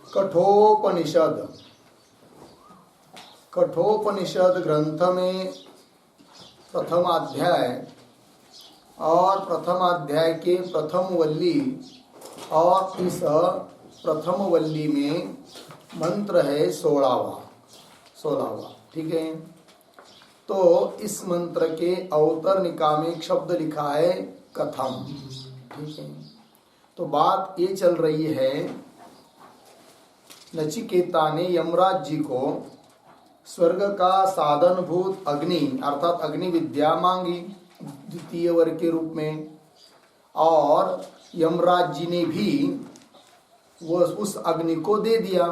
कठोपनिषद। कठोपनिषद ग्रंथ में प्रथम अध्याय और प्रथम अध्याय के प्रथम वल्ली और इस प्रथम वल्ली में मंत्र है 16वां। ठीक है। तो इस मंत्र के अवतरणिका में एक शब्द लिखा है कथम। ठीक है। तो बात ये चल रही है, नचिकेता ने यमराज जी को स्वर्ग का साधनभूत अग्नि अर्थात अग्नि विद्या मांगी द्वितीय वर के रूप में, और यमराज जी ने भी वो उस अग्नि को दे दिया।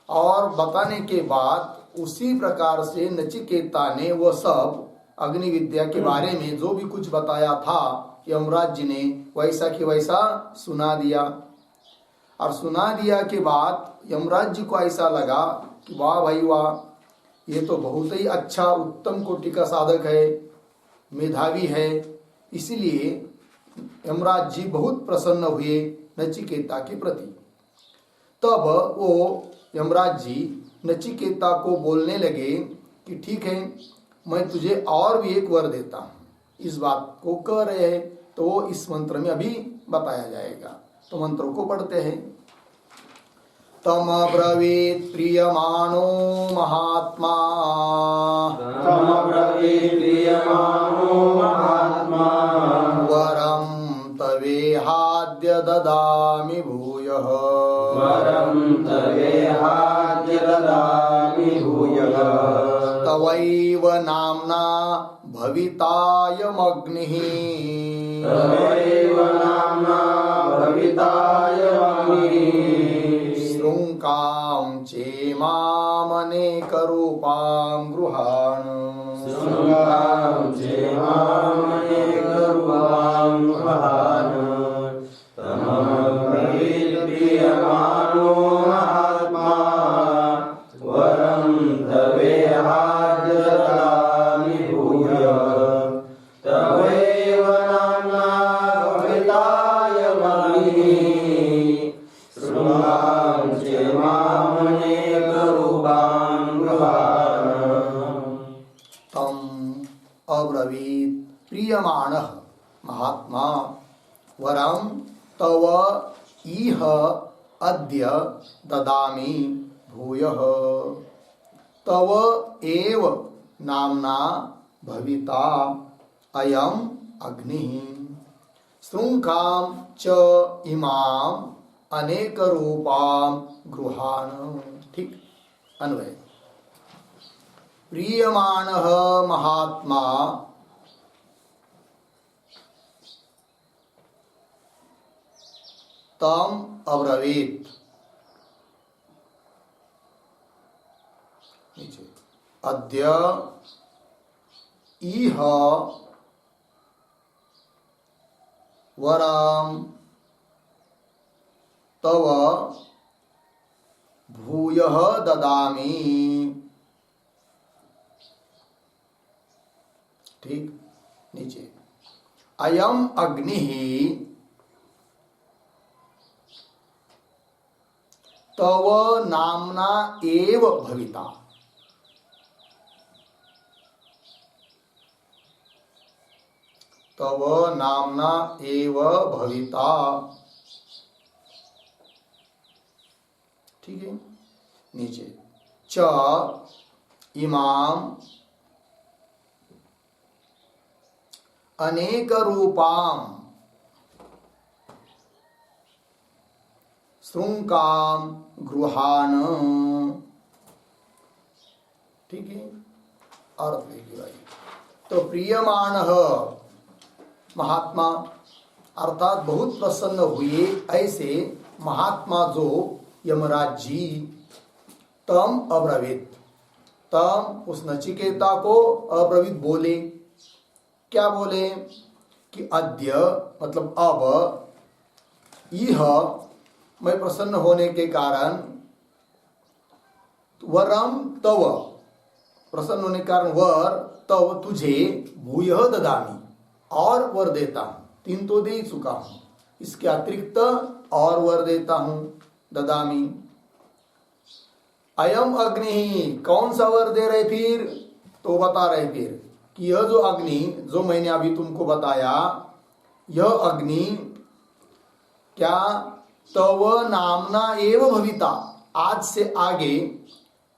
और बताने के बाद उसी प्रकार से नचिकेता ने वो सब अग्नि विद्या के बारे में जो भी कुछ बताया था यमराज जी ने वैसा कि वैसा सुना दिया। और सुना दिया के बाद यमराज जी को ऐसा लगा कि वाह भाई वाह, ये तो बहुत ही अच्छा उत्तम कोटि का साधक है, मेधावी है। इसलिए यमराज जी बहुत प्रसन्न हुए नचिकेता के प्रति। तब वो यमराज जी नचिकेता को बोलने लगे कि ठीक है, मैं तुझे और भी एक वर देता हूँ। इस बात को कह रहे हैं तो वो इस मंत्र में अभी बताया जाएगा। तो मंत्रों को पढ़ते हैं। तम ब्रवीत प्रियमाणो महात्मा, तम ब्रवीत प्रियमाणो महात्मा, वरम तवेहाद्य ददामि भूयः, वरं तवेहाद्य ददामि भूयः। तवैव नाम्ना भवितायमग्निः, तवैव नाम्ना भवितायमग्निः। शृङ्कां चेमामनेकरूपां गृहाण, शृङ्गां चेमामनेकरूपां गृहाण। तमब्रवीत् प्रियमाणो महात्मा, वरं तवेहाद्य ददामि भूयः। तवैव नाम्ना भवितायमग्निः। शृङ्गां चेमामनेकरूपां गृहाण। तम अब्रवीत प्रियमाणः महात्मा, वरम तव इह अद्य ददामि भूयः। तव एव नाम्ना भविता अयम अग्निः, शृङ्खां च इमां अनेक रूपां गृहाण। ठीक। अन्वय। प्रियमाणः महात्मा तम अब्रवीत, अद्य इह वरम तव भूयः ददामि। ठीक। नीचे अयम अग्निः तव नाम्ना एव भविता। तव नाम्ना एव भविता। ठीक है। नीचे च इमाम अनेक रूपाम शृङ्गां गृहाण। ठीक है। अर्थ देखिए भाई। तो प्रियमाणः महात्मा अर्थात बहुत प्रसन्न हुए ऐसे महात्मा जो यमराज जी। तम अब्रवीत, तम उस नचिकेता को अब्रवीत बोले। क्या बोले कि अद्य मतलब अब, इह मैं प्रसन्न होने के कारण, वरम तव प्रसन्न होने के कारण वर तव तुझे भूयः ददामि और वर देता हूं। 3 तो दे चुका हूं, इसके अतिरिक्त और वर देता हूं। ददामी अयम अग्नि, कौन सा वर दे रहे फिर? तो बता रहे फिर कि यह जो अग्नि, जो मैंने अभी तुमको बताया, यह अग्नि क्या तव नामना एव भविता, आज से आगे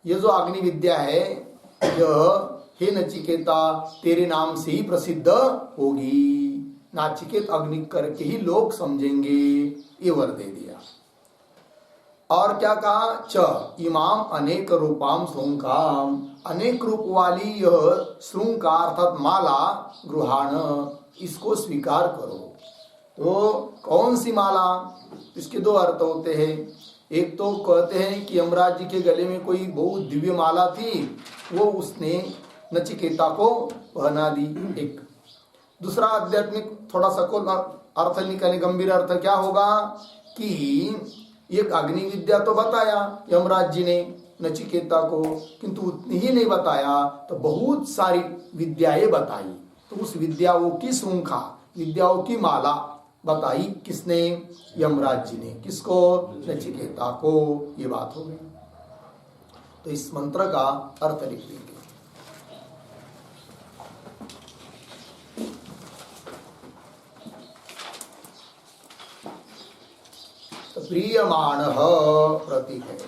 यह जो अग्नि विद्या है, यह हे नचिकेता तेरे नाम से ही प्रसिद्ध होगी। नाचिकेत अग्नि करके ही लोग समझेंगे, ये वर दे दिया। और क्या कहा? च इमाम अनेक रूपाम श्रृंखाम, अनेक रूप वाली यह श्रृंखा अर्थात माला गृहाण, इसको स्वीकार करो। तो कौन सी माला? इसके दो अर्थ होते हैं। एक तो कहते हैं कि यमराज जी के गले में कोई बहुत दिव्य माला थी, वो उसने नचिकेता को पहना दी। एक दूसरा आध्यात्मिक थोड़ा सकोल अर्थ निकाले, गंभीर अर्थ क्या होगा कि एक अग्नि विद्या तो बताया यमराज जी ने नचिकेता को, किंतु उतनी ही नहीं बताया, तो बहुत सारी विद्याएं बताई। तो उस विद्याओं की श्रृंखला, विद्याओं की माला बताई किसने? यमराज जी ने। किसको? नचिकेता को। ये बात हो गई। तो इस मंत्र का अर्थ लिख लेंगे। तो प्रीयमाण प्रतीक है।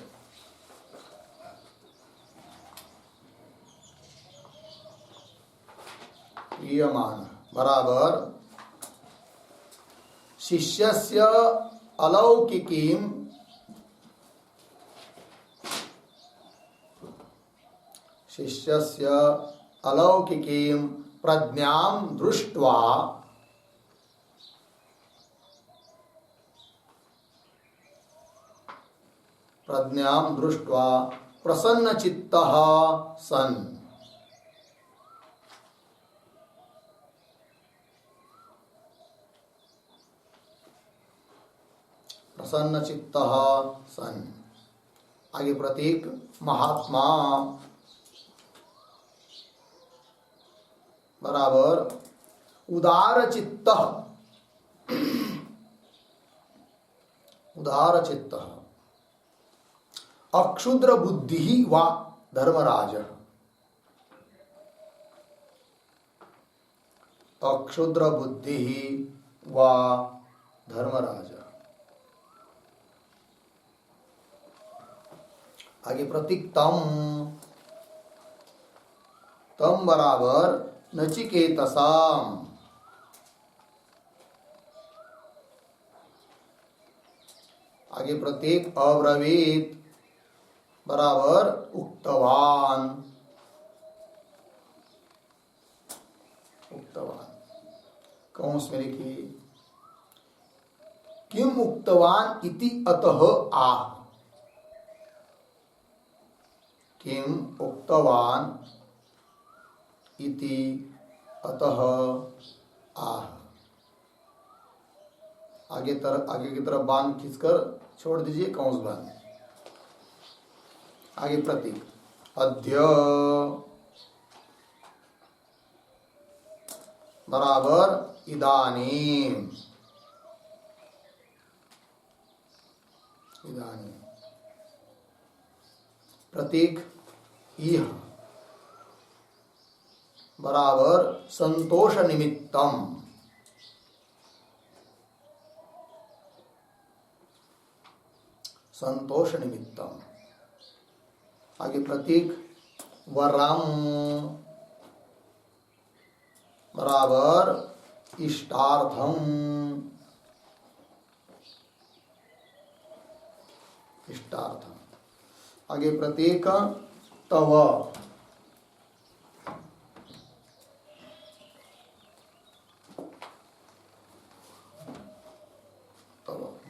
प्रीयमाण बराबर शिष्यस्य अलौकिकीं प्रज्ञां दृष्ट्वा प्रसन्नचित्तः सन्। प्रसन्नचित्तः सन्। आगे प्रतीक महात्मा बराबर उदार चित्तः, उदार चित्तः अक्षुद्र बुद्धि वा धर्मराज। अक्षुद्र बुद्धि वा धर्मराज। आगे प्रतीक तम, तम बराबर नचिकेतसाम। आगे प्रतीक अब्रवीत बराबर उक्तवान। उक्तवान कौंस में लिखिए, किम उक्तवान इति अतः आह। किम उक्तवान इति अतः आह। आगे की तरफ बांध खींचकर छोड़ दीजिए, कौंस बांध। आगे प्रतीक अद्य बराबर इदानीम। इदानीम प्रतीक इह बराबर संतोष निमित्तम। संतोष निमित्तम। आगे प्रतीक वरम बराबर इष्टार्थम। इष्टार्थम। आगे प्रतीक तव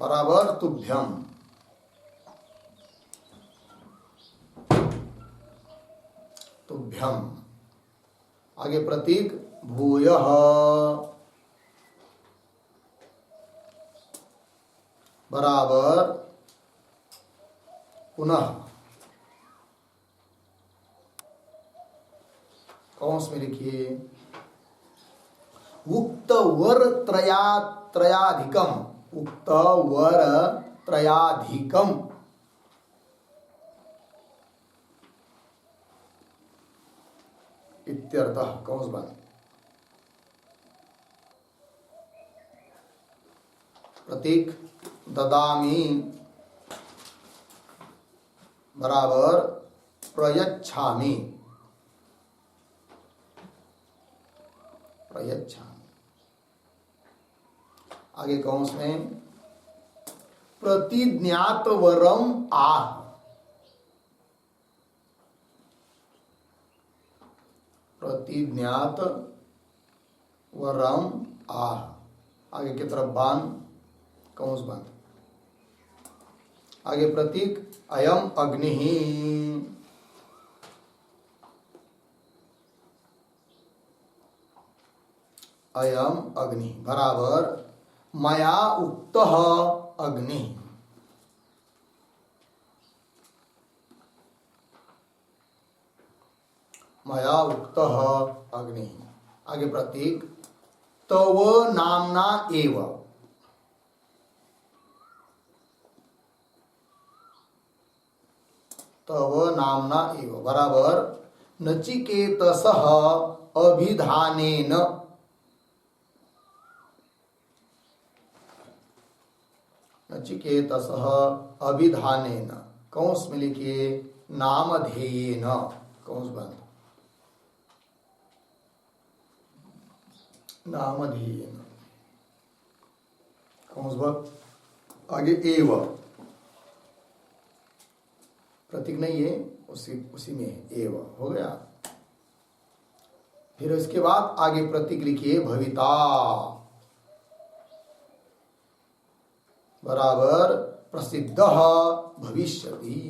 बराबर तुभ्यम। तुभ्यम। आगे प्रतीक भूयः बराबर पुनः। कौंस में लिखिए उक्त वर त्रयाधिकम। उक्त वर त्रयाधिकम इत्यर्थः कंस बंद। प्रतीक ददामि बराबर प्रयच्छामि, प्रयच्छामि। आगे कंस में प्रतिज्ञात वरम आह, प्रतिज्ञात वरम आह। आगे की तरफ बाण, कंस बंद। आगे प्रतीक अयम अग्नि, अयम अग्नि बराबर मया उक्तः अग्नि, मया उक्तः अग्नि। आगे प्रतीक तव नामना एव, तव नामना एव बराबर नचिकेतसः अभिधानेन, नचिकेतसः अभिधानेन कंस में लिखिए नामधेयेन, कंस बंद, नामधेयेन कंस बंद। आगे एव प्रतीक नहीं है, उसी में है, एव हो गया। फिर इसके बाद आगे प्रतीक लिखिए भविता बराबर प्रसिद्धः भविष्यति,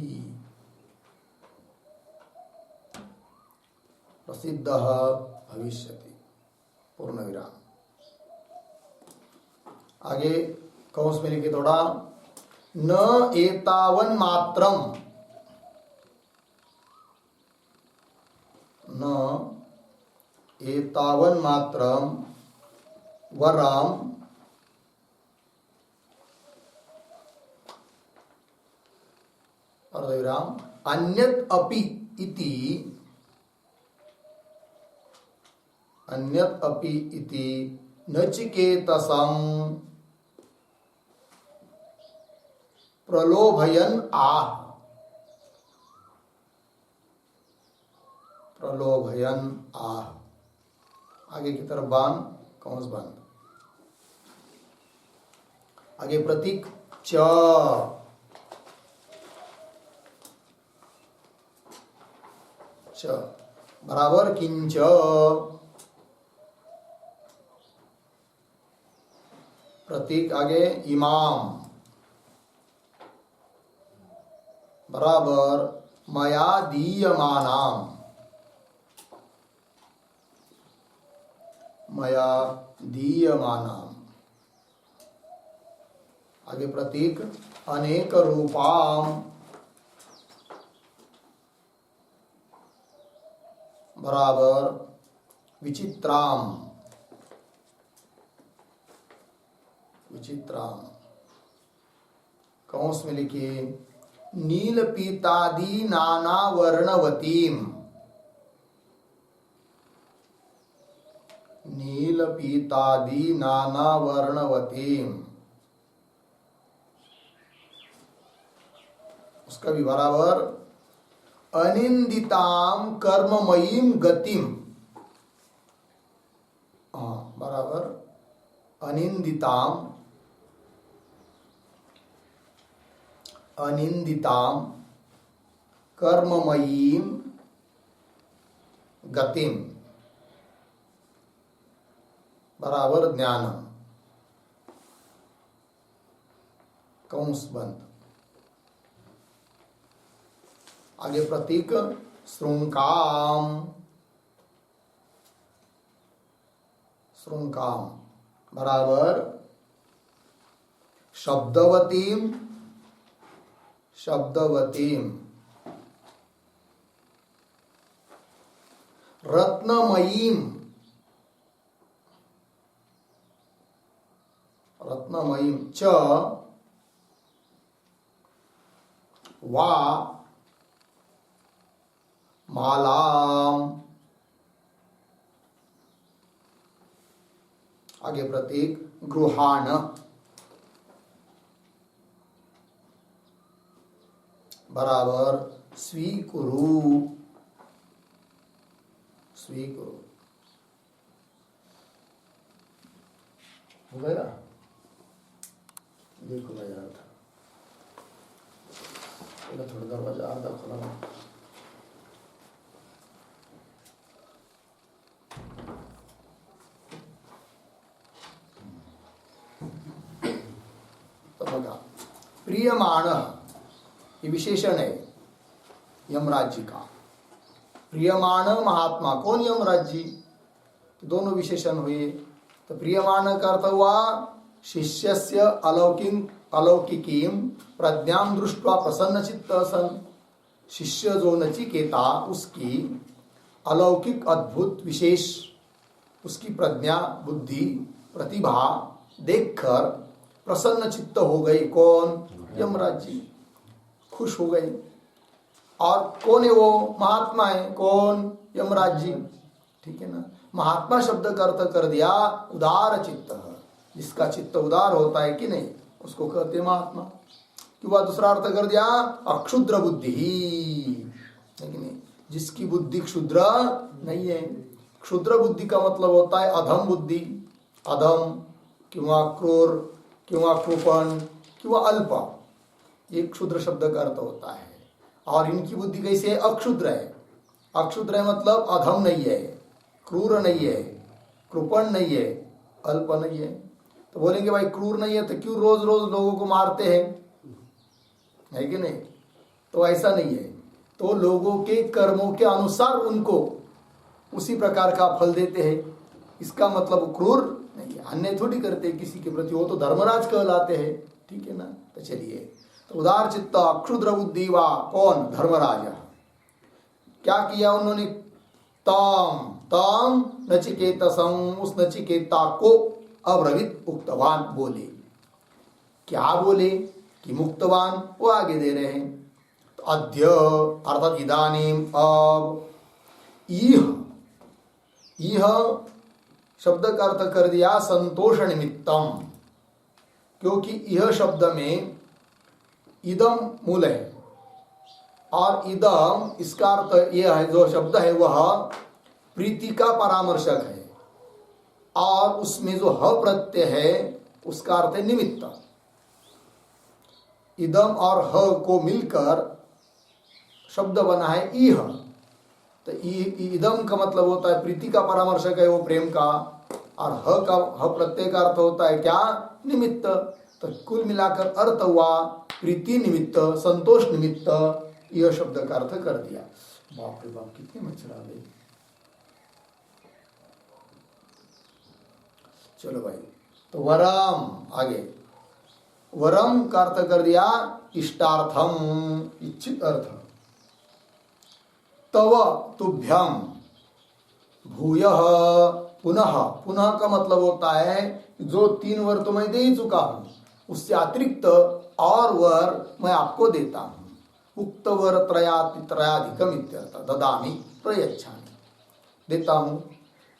प्रसिद्धः भविष्यति पूर्ण विराम। आगे कंस में लिखिए थोड़ा न एतावन मात्रम, न एतावन मात्रम वरम अर्धविराम अन्यत अपि इति, अन्यत अपि इति नचिकेतसं प्रलोभयन् आह, प्रलोभयन् आह। आगे की तरफ बाण, कंस बंद। आगे प्रतीक च, च बराबर किंच, प्रतीक आगे इमाम बराबर मया दीयमानाम, मया दीयमानाम। आगे प्रतीक अनेक रूपाम बराबर विचित्राम, विचित्राम कंस में लिखिए नील पीतादि नाना वर्णवतीम, नील पीतादि नाना वर्णवतीम, उसका भी बराबर अनिंदिताम कर्ममयीम गतिम, बराबर अनिंदिताम, अनिंदिताम कर्ममयीम गतिम बराबर ज्ञानम, कंस बंद। आगे प्रतीक श्रृंकाम, श्रृंकाम बराबर शब्दवतीम, शब्दवतीम रत्नमयीम, रत्नमयीम च वा मालाम आगे प्रतीक गृहाण, बराबर स्वीकुरु, स्वीकुरु। हो गया? देखो मैं यार था थोड़ा दरवाजा आधा खुला है। तो बघा, प्रियमाण ये विशेषण है यमराज जी का। प्रियमाण महात्मा, कौन यमराज जी? तो दोनों विशेषण हुए। तो प्रियमाण का अर्थ हुआ शिष्यस्य अलौकिकीं प्रज्ञां दृष्ट्वा प्रसन्नचित्तः सन। शिष्य जो नचिकेता, उसकी अलौकिक अद्भुत विशेष उसकी प्रज्ञा बुद्धि प्रतिभा देखकर प्रसन्न चित्त हो गए। कौन? यमराज जी खुश हो गए। और कौन है वो? महात्मा है। कौन? यमराज जी। ठीक है ना। महात्मा शब्द का अर्थ कर दिया उदार चित्त, जिसका चित्त उदार होता है कि नहीं उसको कहते महात्मा। क्यों? दूसरा अर्थ कर दिया अक्षुद्र बुद्धि, है कि नहीं, जिसकी बुद्धि क्षुद्र नहीं है। क्षुद्र बुद्धि का मतलब होता है अधम बुद्धि, अधम किंवा क्रूर किंवा कृपण किंवा अल्प, ये क्षुद्र शब्द का अर्थ होता है। और इनकी बुद्धि कैसे है? अक्षुद्र है। अक्षुद्र है मतलब अधम नहीं है, क्रूर नहीं है, कृपण नहीं है, अल्प नहीं है। तो बोलेंगे भाई क्रूर नहीं है तो क्यों रोज रोज लोगों को मारते हैं, है कि नहीं? तो ऐसा नहीं है। तो लोगों के कर्मों के अनुसार उनको उसी प्रकार का फल देते हैं। इसका मतलब क्रूर नहीं है, अन्य थोड़ी करते किसी के प्रति, वो तो धर्मराज कहलाते हैं। ठीक है ना। तो चलिए, तो उदार चित्त अक्षुद्र बुद्धि वा कौन? धर्मराज। क्या किया उन्होंने? तम तम नचिकेतसं, उस नचिकेता को अब्रवीत उक्तवान, बोले। क्या बोले? कि मुक्तवान, वो आगे दे रहे हैं। तो अद्य अर्थात इदानीम, अब, यह शब्द का अर्थ कर दिया संतोष निमित्तम, क्योंकि यह शब्द में इदम मूल है और इदम इसका अर्थ यह है, जो शब्द है वह प्रीति का परामर्शक है और उसमें जो ह प्रत्यय है उसका अर्थ है निमित्त। इदम और ह को मिलकर शब्द बना है इह। तो इदम का मतलब होता है प्रीति का परामर्शक है वो प्रेम का, और ह प्रत्यय का अर्थ होता है क्या? निमित्त। तो कुल मिलाकर अर्थ हुआ प्रीति निमित्त, संतोष निमित्त, यह शब्द का अर्थ कर दिया। बाप रे बाप, कितने मच्छर आ गए। चलो भाई, तो वरम, आगे वरम का अर्थ कर दिया इष्टार्थम, इच्छित अर्थ। तव तुभ्यम भूयः पुनः, पुनः का मतलब होता है जो 3 वर तो मैं दे ही चुका हूं, उससे अतिरिक्त और वर मैं आपको देता हूं। उक्त वर त्रयाधिकम इत्यर्थ, ददामि प्रयच्छामि, देता हूं।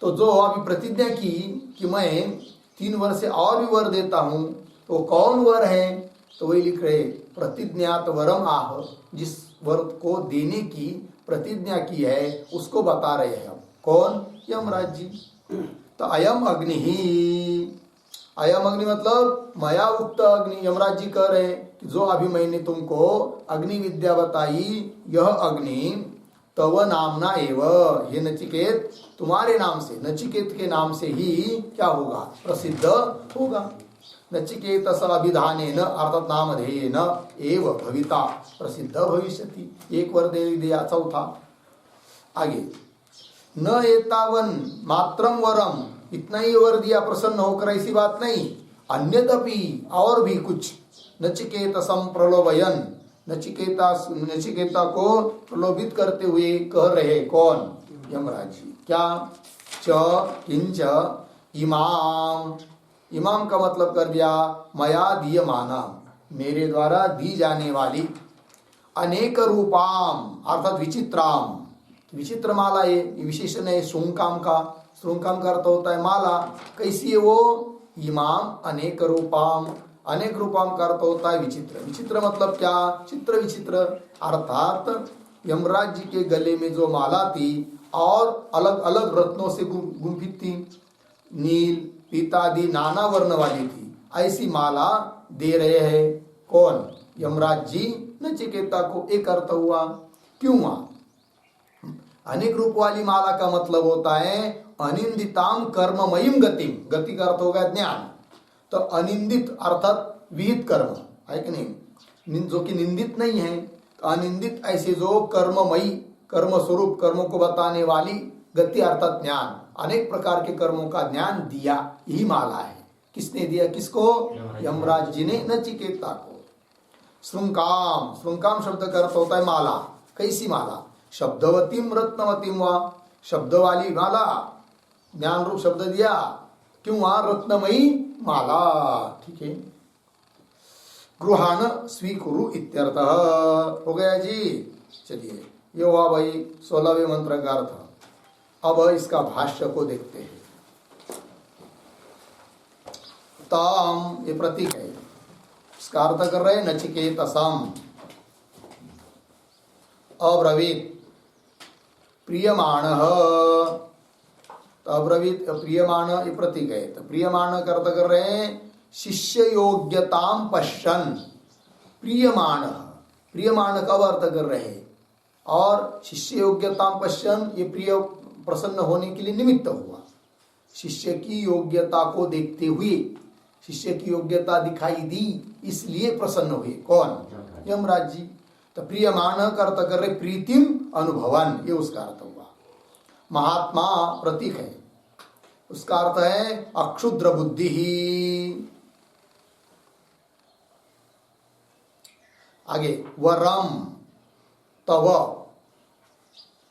तो जो अभी प्रतिज्ञा की कि मैं 3 वर से और भी वर देता हूं, तो कौन वर है? तो वही लिख रहे प्रतिज्ञात वरम आह, जिस वर को देने की प्रतिज्ञा की है उसको बता रहे हैं हम। कौन? यमराज जी। तो अयम अग्नि ही, अयम अग्नि मतलब मया उक्त अग्नि, यमराज जी कह रहे कि जो अभी मैंने तुमको अग्नि विद्या बताई, यह अग्नि तव नामना एव, ये नचिकेत तुम्हारे नाम से, नचिकेत के नाम से ही क्या होगा? प्रसिद्ध होगा। नचिकेत अभिधानेन अर्थात नामधेयेन एव भविता प्रसिद्ध भविष्यति। एक वर दे दिया, चौथा आगे न एतावन मात्रम वरम, इतना ही वर दिया प्रसन्न होकर, ऐसी बात नहीं, अन्यदपि और भी कुछ। नचिकेत संप्रलोभयन, नचिकेता को प्रलोभित करते हुए कह रहे कौन? यमराज जी। क्या? च किंच इमाम, इमाम का मतलब कर दिया मया दीयमाना, मेरे द्वारा दी जाने वाली, अनेक रूपाम अर्थात विचित्राम, विचित्र माला ये विशेषण है सुंकाम का, श्रृंकाम का अर्थ होता है माला। कैसी है वो? इमाम अनेक रूपाम, अनेक रूपाम का अर्थ होता है विचित्र। विचित्र मतलब क्या? चित्र विचित्र, अर्थात यमराज जी के गले में जो माला थी और अलग अलग रत्नों से गुंफित थी, नील पीतादि नाना वर्ण वाली थी, ऐसी माला दे रहे हैं। कौन? यमराज जी नचिकेता को। एक अर्थ हुआ। क्यों हुआ? अनेक रूप वाली माला का मतलब होता है अनिंदिताम कर्ममयीम गतिम। गति का अर्थ होगा ज्ञान। तो अनिंदित अर्थात विहित कर्म है कि नहीं, जो कि निंदित नहीं है। तो अनिंदित ऐसे जो कर्ममयी, कर्म स्वरूप, कर्मों को बताने वाली गति अर्थात ज्ञान, अनेक प्रकार के कर्मों का ज्ञान दिया, यही माला है। किसने दिया? किसको? यमराज जी ने नचिकेता को। श्रृंकाम, श्रृंकाम शब्द का अर्थ होता है माला। कैसी माला? शब्दवतीम रत्नवतीम वा, शब्द वाली माला, ज्ञान रूप शब्द दिया। क्यों? वहां रत्नमयी माला। ठीक है, गृहान स्वीकुरु इत्यर्थ हो गया जी। चलिए, ये हुआ भाई 16वें मंत्र का अर्थ। अब इसका भाष्य को देखते हैं। ताम, ये प्रतीक है, इसका अर्थ कर रहे हैं नचिकेतसम। अब्रवीत प्रियमाणः, अब्रवीत प्रियमाण, ये प्रतीक है। तो प्रियमाण का अर्थ कर रहे हैं शिष्य योग्यताम पश्यन्। प्रियमाण, प्रियमाण का अर्थ कर रहे हैं, और शिष्य योग्यताम पश्यन्, ये प्रिय प्रसन्न होने के लिए निमित्त हुआ। शिष्य की योग्यता को देखते हुए, शिष्य की योग्यता दिखाई दी, इसलिए प्रसन्न हुए। कौन? यमराज जी। तो प्रियमाण का अर्थ कर रहे प्रीतिम अनुभवन, ये उसका अर्थ हुआ। महात्मा प्रतीक है, उसका अर्थ है अक्षुद्र बुद्धि ही। आगे वरम तव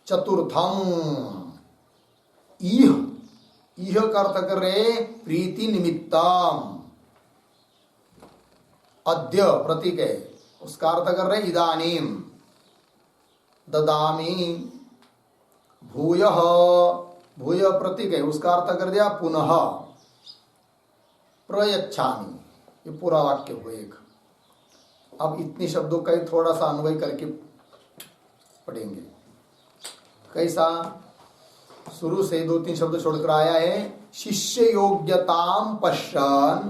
चतुर्थम। इह का अर्थ कर रहे प्रीति निमित्तम। अद्य प्रतीक है, उसका अर्थ कर रहे इदानीम। ददामी भूयः, भूय प्रतीक है, उसका अर्थ कर दिया पुनः। प्रयच्छामि, ये पूरा वाक्य हो एक। अब इतने शब्दों का ही थोड़ा सा अन्वय करके पढ़ेंगे। कैसा? शुरू से 2-3 शब्द छोड़कर आया है। शिष्य योग्यताम पश्यन्,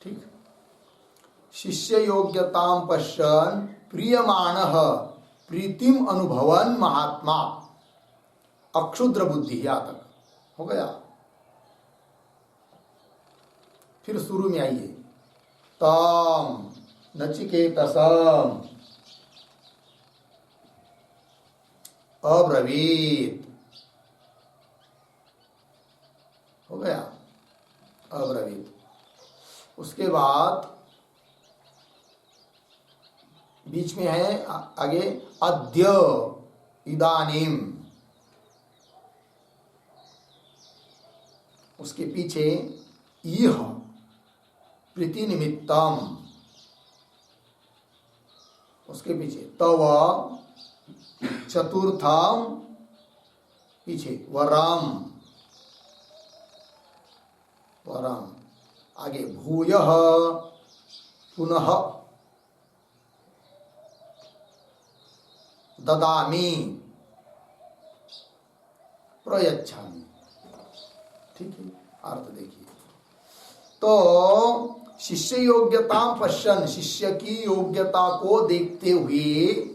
ठीक, शिष्य योग्यताम पश्यन् प्रियमाणः प्रीतिम अनुभवन महात्मा अक्षुद्र बुद्धि। यहां तक हो गया। फिर शुरू में आइए, ताम नचिकेतसम अब्रवीत, हो गया अब्रवीत। उसके बाद बीच में है आगे अद्य इदानीम, उसके पीछे इह प्रीति निमित्तम, उसके पीछे तव चतुर्थम, पीछे वरम, वरम, आगे भूयः पुनः, ददामी प्रयच्छामि। ठीक है, अर्थ देखिए। तो शिष्य योग्यता पश्यन्, शिष्य की योग्यता को देखते हुए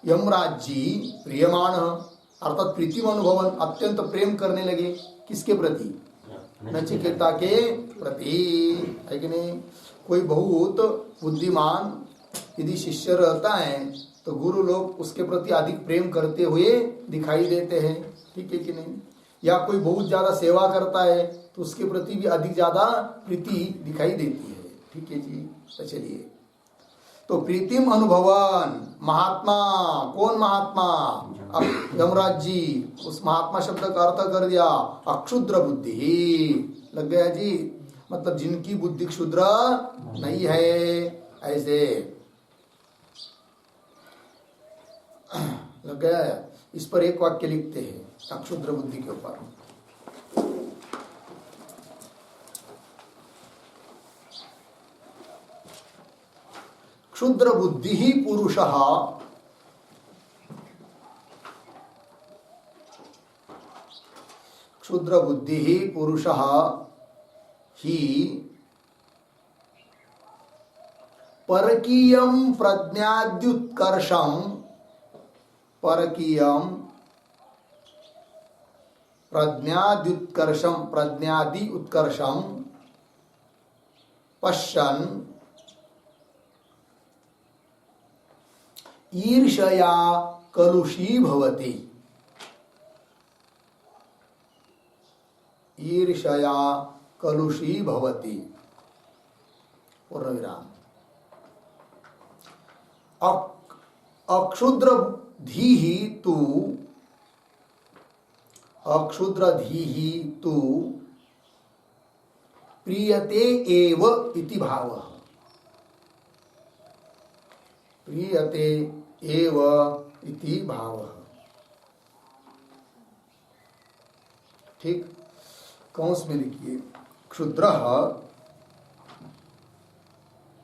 यमराज जी प्रियमाण अर्थात प्रीतिम अनुभवन, अत्यंत प्रेम करने लगे। किसके प्रति? नचिकेता के प्रति, है कि नहीं? कोई बहुत बुद्धिमान यदि शिष्य रहता है तो गुरु लोग उसके प्रति अधिक प्रेम करते हुए दिखाई देते हैं। ठीक है कि नहीं? या कोई बहुत ज्यादा सेवा करता है तो उसके प्रति भी अधिक ज्यादा प्रीति दिखाई देती है। ठीक है जी। तो चलिए, तो प्रीतिम अनुभवन महात्मा, कौन महात्मा? अब यमराज जी, उस महात्मा शब्द का अर्थ कर दिया अक्षुद्र बुद्धि। लग गया जी, मतलब जिनकी बुद्धि क्षुद्र नहीं है, ऐसे लग गया। इस पर एक वाक्य लिखते हैं अक्षुद्र बुद्धि के ऊपर। क्षुद्र बुद्धि ही पुरुषः क्षुद्र बुद्धि ही पुरुषः ही परकीयं प्रज्ञाद्युत्कर्षं परकीयं प्रज्ञाद्युत्कर्षं प्रज्ञादि उत्कर्षं पश्यन् ईर्षया कलुषी भवति ईर्षया कलुषी भवति पूर्णविराम अक्षुद्र धीहि तु अक्षुद्र धीहि तु प्रीयते एव इति भावः प्रीयते एव इति भावः। ठीक, कंस में लिखिए क्षुद्र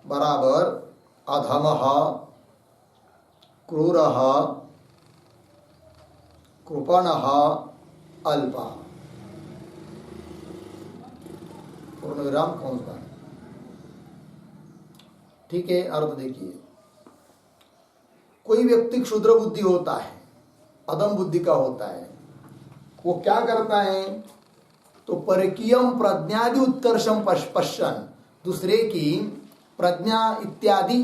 बराबर अधमः क्रूरः कृपणः अल्पः पूर्णविराम कंस बार। ठीक है, अर्थ देखिए कोई व्यक्ति क्षुद्र बुद्धि होता है, अधम बुद्धि का होता है, वो क्या करता है तो परकीयम प्रज्ञादि उत्कर्षम पश्यन दूसरे की प्रज्ञा इत्यादि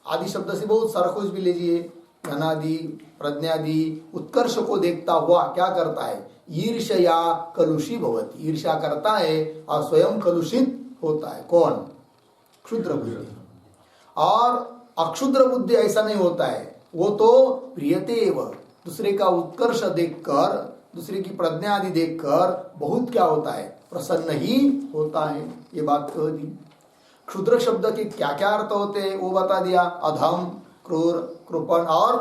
आदि शब्द से बहुत सारा कुछ भी लीजिए धनादि प्रज्ञादि उत्कर्ष को देखता हुआ क्या करता है ईर्ष्या कलुषी भवति ईर्ष्या करता है और स्वयं कलुषित होता है। कौन? क्षुद्र बुद्धि। और अक्षुद्र बुद्धि ऐसा नहीं होता है, वो तो प्रियते एव दूसरे का उत्कर्ष देखकर दूसरे की प्रज्ञा आदि देखकर बहुत क्या होता है प्रसन्न ही होता है। ये बात कह दी। क्षुद्र शब्द के क्या क्या अर्थ होते हैं वो बता दिया, अधम क्रूर कृपण और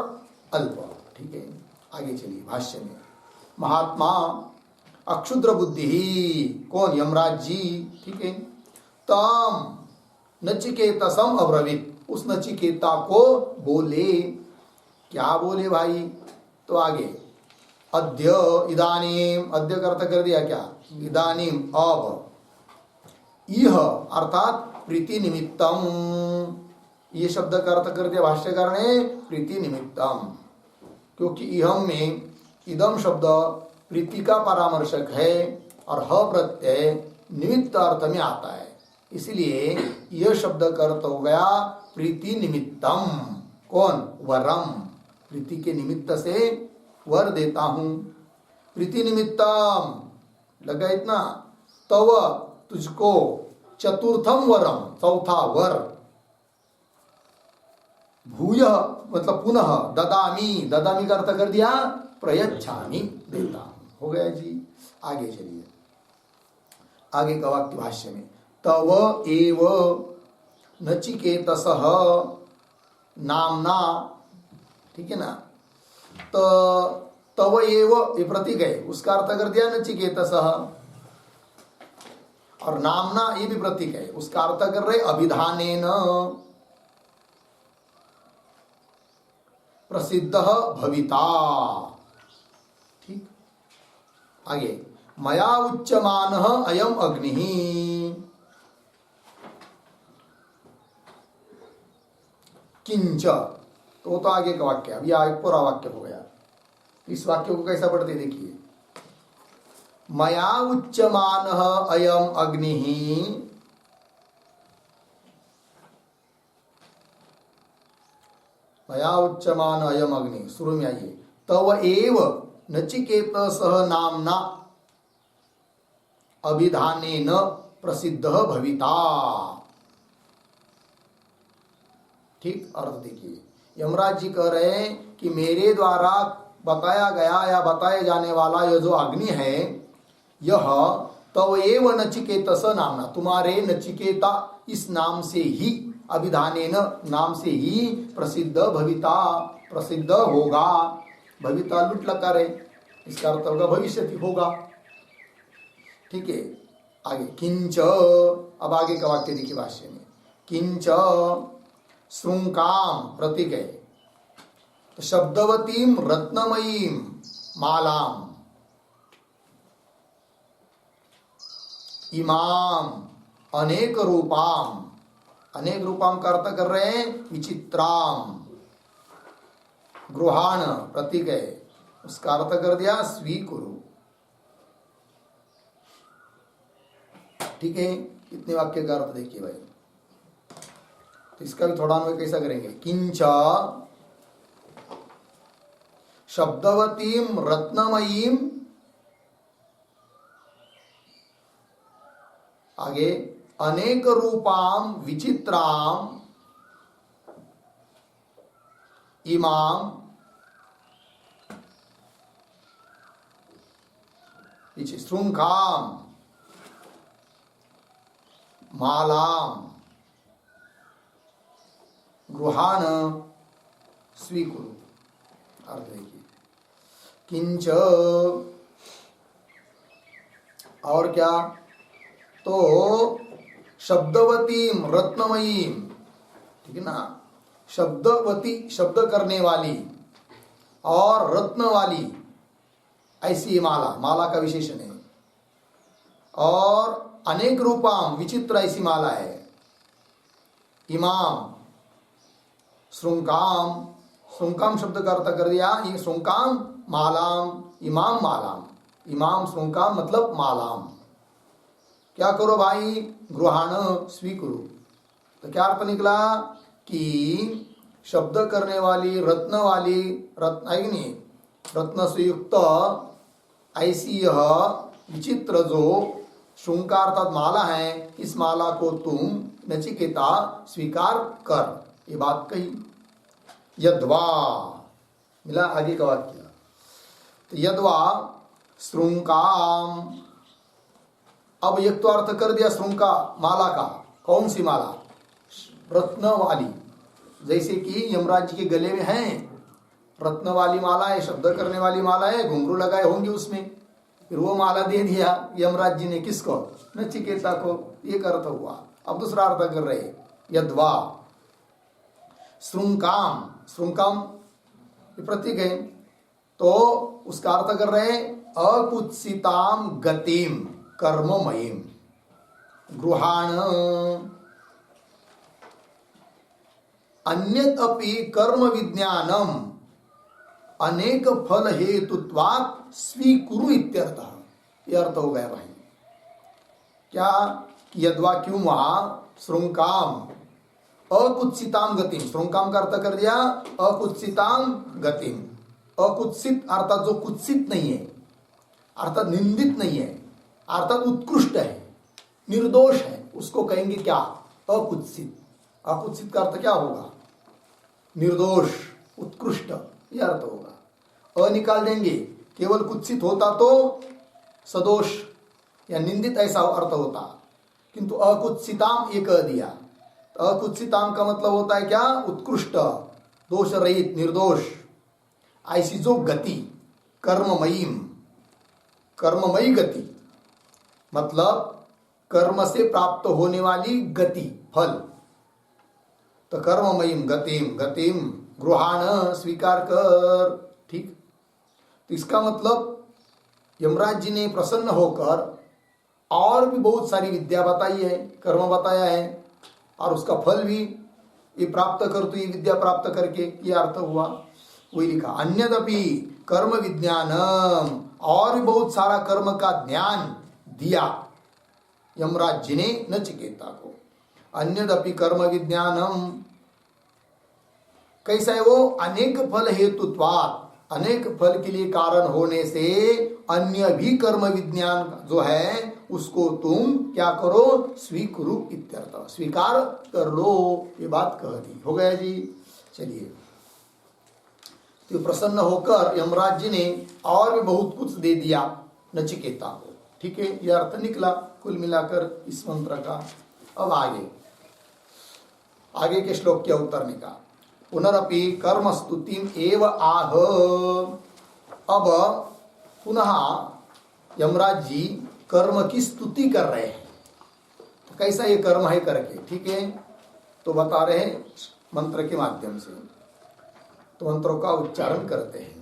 अल्प। ठीक है, आगे चलिए भाष्य में महात्मा अक्षुद्र बुद्धि ही कौन? यमराज जी। ठीक है, तम नचिकेतसम अब्रवीत उस नचिकेता को बोले, क्या बोले भाई? तो आगे अद्य इदानीम, अद्य का अर्थ कर दिया क्या? इदानीम अब, इह अर्थात प्रीति निमित्तम, ये शब्द का अर्थ कर दिया भाष्यकार ने प्रीति निमित्तम, क्योंकि इहम में इदम शब्द प्रीति का परामर्शक है और ह प्रत्यय निमित्त अर्थ में आता है, इसलिए यह शब्द का अर्थ हो गया प्रीति निमित्तम। कौन? वरम, प्रीति के निमित्त से वर देता हूं। प्रीति निमित्तम लगा इतना, तव तुझको चतुर्थम वरम चौथा वर, भूय मतलब पुनः, ददामी, ददामी का अर्थ कर दिया प्रयच्छामि, देता हूं। हो गया जी। आगे चलिए, आगे का वाक्य भाष्य में तव एव नचिकेतसः नामना, ठीक है ना, तो तव एव ये प्रतीक है, उसका अर्थ कर दिया नचिकेतसः, और नामना ये भी प्रतीक है, उसका अर्थ कर रहे अभिधानेन प्रसिद्ध भविता। ठीक, आगे मया उच्यमानः अयम अग्निः, किंच, तो आगे का वाक्य, अभी आगे पूरा वाक्य हो गया। इस वाक्य को कैसा पढ़ते देखिए, मया उच्यमानः अयम अग्निः, मया उच्यमान अयम अग्नि, शुरू में आइए तव एव नचिकेतसः नामना अभिधानेन प्रसिद्ध भविता। ठीक, अर्थ देखिए, यमराज जी कह रहे हैं कि मेरे द्वारा बताया गया या बताए जाने वाला यह जो अग्नि है, यह तव एव नचिकेतस नामना, तुम्हारे नचिकेता इस नाम से ही, अभिधानेन नाम से ही प्रसिद्ध भविता, प्रसिद्ध होगा। भविता लुट लकार है, इसका अर्थ होगा भविष्य होगा। ठीक है। आगे किंच, अब आगे का वाक्य देखिए भाष्य में, किंच श्रृंकाम प्रतीक है, तो शब्दवतीम रत्नमयीम मालाम इमाम अनेक रूपाम, अनेक रूपाम का अर्थ कर रहे हैं विचित्राम, गृहाण प्रतीक है, उसका अर्थ कर दिया स्वीकुरु। ठीक है, इतने वाक्य का अर्थ देखिए भाई। तो इसका भी थोड़ा अन्वय कैसा करेंगे, किंच शब्दवतीम रत्नमयीम, आगे अनेक रूपाम विचित्राम इमाम, श्रृंखाम मालाम गृहाण स्वीकुरु। अर्थ देखिए, किंच और क्या, तो शब्दवतीम रत्नमयीम, ठीक है ना, शब्दवती शब्द करने वाली और रत्न वाली ऐसी माला, माला का विशेषण है, और अनेक रूपाम विचित्र ऐसी माला है, इमाम श्रृंकाम, श्रृंकाम शब्द का अर्थ कर दिया, ये श्रृंकाम मालाम इमाम मालाम, इमाम श्रृंकाम मतलब मालाम, क्या करो भाई, गृहाण स्वीकुरु। तो क्या अर्थ निकला कि शब्द करने वाली रत्न रत्न से युक्त ऐसी यह विचित्र जो श्रृंगार अर्थात माला है, इस माला को तुम नचिकेता स्वीकार कर, ये बात कही। यद्वा मिला आगे का वाक्य, तो यद्वा श्रृंकाम, अब एक तो अर्थ कर दिया श्रृंका माला का, कौन सी माला, रत्न वाली, जैसे कि यमराज जी के गले में है रत्न वाली माला है, शब्द करने वाली माला है, घुंघरू लगाए होंगे उसमें, फिर वो माला दे दिया यमराज जी ने, किसको, नचिकेता को, एक अर्थ हुआ। अब दूसरा अर्थ कर रहे, यद्वा श्रृंकाम, श्रृंकाम प्रतीक है, तो उसका अर्थ कर रहे अकुत्सिताम गतिम कर्ममयीम गृहाण अन्यत अपि कर्म विज्ञानम अनेक फल हेतुत्वात् स्वीकुरु इत्यर्थ। यह अर्थ हो गया भाई, क्या यद्वा क्यों वहां श्रृंकाम अकुत्सिताम गतिम, श्रृंकाम का अर्थ कर दिया अकुत्सिताम गतिम, अकुत्सित अर्थात जो कुत्सित नहीं है, अर्थात निंदित नहीं है, अर्थात उत्कृष्ट है, निर्दोष है, उसको कहेंगे क्या, अकुत्सित। अकुत्सित का अर्थ क्या होगा, निर्दोष उत्कृष्ट, यह अर्थ होगा। अ निकाल देंगे, केवल कुत्सित होता तो सदोष या निंदित ऐसा अर्थ होता, किंतु अकुत्सिताम एक दिया, अकुत्सिताम का मतलब होता है क्या, उत्कृष्ट, दोष रहित, निर्दोष, ऐसी जो गति, कर्ममयीम, कर्ममयी गति मतलब कर्म से प्राप्त होने वाली गति, फल, तो कर्ममयीम गतिम, गतिम गृहाण स्वीकार कर। ठीक, तो इसका मतलब यमराज जी ने प्रसन्न होकर और भी बहुत सारी विद्या बताई है, कर्म बताया है, और उसका फल भी ये प्राप्त कर, तो ये विद्या प्राप्त करके, ये अर्थ हुआ। वही लिखा अन्यदपि कर्म विज्ञानम, और भी बहुत सारा कर्म का ज्ञान दिया यमराज जी ने नचिकेता को। अन्यदपि कर्म विज्ञानम कैसा है वो, अनेक फल हेतुत्वात्, अनेक फल के लिए कारण होने से अन्य भी कर्म विज्ञान जो है उसको तुम क्या करो, स्वीकुरु इत्यर्थ, स्वीकार कर लो, ये बात कह दी। हो गया जी, चलिए। तो प्रसन्न होकर यमराज जी ने और भी बहुत कुछ दे दिया नचिकेता को। ठीक है, यह अर्थ निकला कुल मिलाकर इस मंत्र का। अब आगे के श्लोक के उत्तर निकाल, पुनरपि कर्म स्तुतिम एव आह। अब पुनः यमराज जी कर्म की स्तुति कर रहे हैं। तो कैसा ये कर्म है करके, ठीक है, तो बता रहे हैं मंत्र के माध्यम से। तो मंत्रों का उच्चारण करते हैं।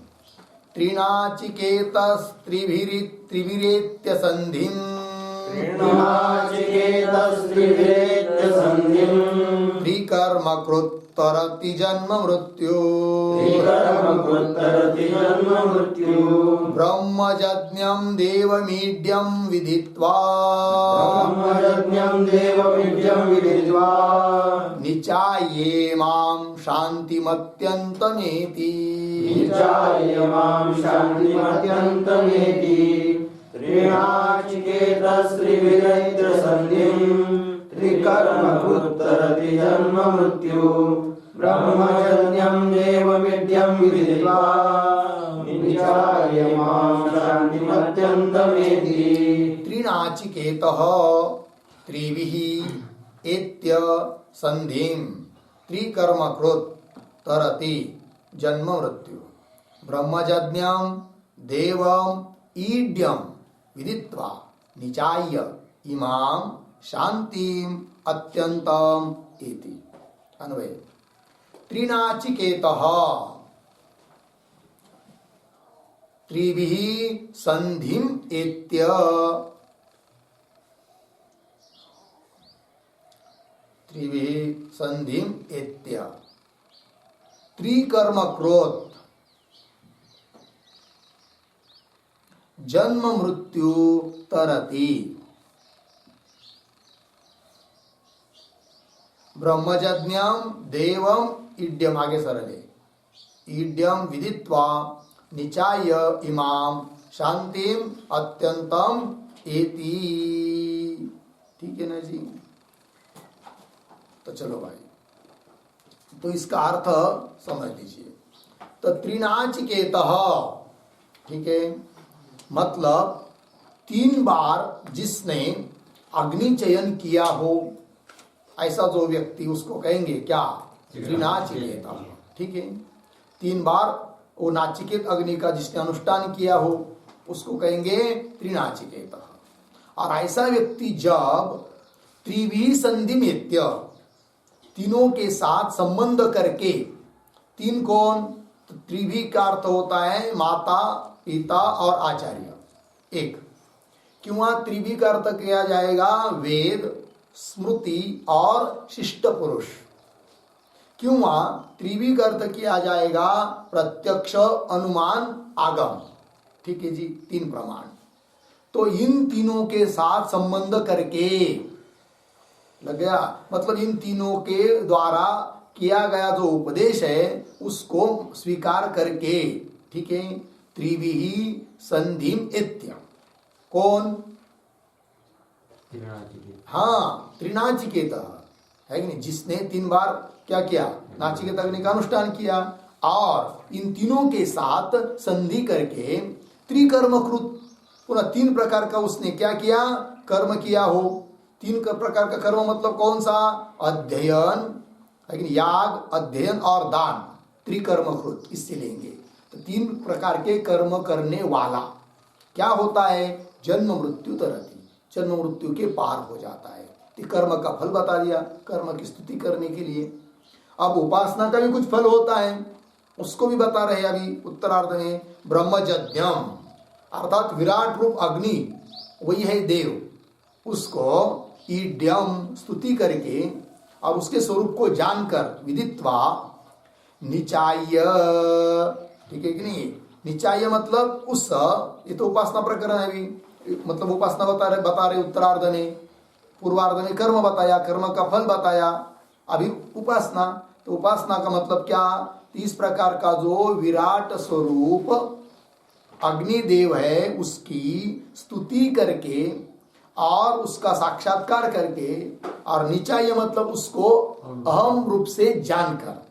त्रिनाचिकेतस त्रिभिरेत्य संधिम त्रिकर्म कृत्तरति जन्म मृत्यु ब्रह्मजज्ञं देवमीड्यं विदित्वा निचाये मां शान्तिमत्यन्तमेति त्रिकर्मकृत्तरति जन्म मृत्यु ब्रह्मजन्यं देवमिड्यं विदित्वा निचाये मां शान्तिमत्यन्तमेति। त्रिनाचिकेतः त्रिभिः एत्य संधिं त्रिकर्मकृत् तरति जन्म मृत्यु ब्रह्मजज्ञं देवम् ईड्यं विदित्वा निचाय्य इमां शांतिम अत्यंतम इति। अन्वय। त्रिनाचिकेतः त्रिभिः संधिम एत्य त्रिभिः संधिम एत्य त्रिकर्म क्रोध जन्म मृत्यु तरति ब्रह्मजज्ञं देवम ईड्यम, आगे सरल है, ईड्यम विदित्वा निचाय इमाम शांतिम अत्यंतम एति। ठीक है ना जी। तो चलो भाई, तो इसका अर्थ समझ लीजिए। तो त्रिनाचिकेतः, ठीक है, मतलब 3 बार जिसने अग्नि चयन किया हो ऐसा जो व्यक्ति, उसको कहेंगे क्या? त्रिनाचिकेत। ठीक है, 3 बार वो नाचिकेत अग्नि का जिसने अनुष्ठान किया हो उसको कहेंगे त्रिनाचिकेत। और ऐसा व्यक्ति जब त्रिभी संधिमेत्य, तीनों के साथ संबंध करके, 3 कौन? तो त्रिभी का अर्थ होता है माता, पिता और आचार्य, 1। क्यों त्रिभी का अर्थ किया जाएगा वेद, स्मृति और शिष्ट पुरुष। क्यों त्रिवी का अर्थ किया जाएगा प्रत्यक्ष, अनुमान, आगम। ठीक है जी, 3 प्रमाण। तो इन तीनों के साथ संबंध करके लग गया, मतलब इन तीनों के द्वारा किया गया जो उपदेश है उसको स्वीकार करके, ठीक है, त्रिभिः संधिम एत्य। कौन? हाँ, त्रिनाचिकेत है कि नहीं, जिसने 3 बार क्या किया? नाचिकेत अग्नि का अनुष्ठान किया और इन तीनों के साथ संधि करके त्रिकर्मकृत, पुनः 3 प्रकार का उसने क्या किया? कर्म किया हो। 3 प्रकार का कर्म मतलब कौन सा? अध्ययन, लेकिन याग, अध्ययन और दान, त्रिकर्मकृत, इससे लेंगे। तो 3 प्रकार के कर्म करने वाला क्या होता है? जन्म मृत्यु तरति, जन्म मृत्यु के पार हो जाता है। तो कर्म का फल बता दिया, कर्म की स्तुति करने के लिए। अब उपासना का भी कुछ फल होता है, उसको भी बता रहे हैं अभी उत्तरार्ध में। ब्रह्मजज्ञम अर्थात विराट रूप अग्नि, वही है देव, उसको ईड्यम स्तुति करके और उसके स्वरूप को जानकर विदित्वा निचाय, ठीक है कि नहीं, निचाय मतलब उस, ये तो उपासना प्रकरण है अभी, मतलब उपासना बता रहे उत्तरार्ध में। पूर्वार्ध में कर्म बताया, कर्म का फल बताया, अभी उपासना। तो उपासना का मतलब क्या? 30 प्रकार का जो विराट स्वरूप अग्निदेव है उसकी स्तुति करके और उसका साक्षात्कार करके, और निचाय मतलब उसको अहम रूप से जानकर,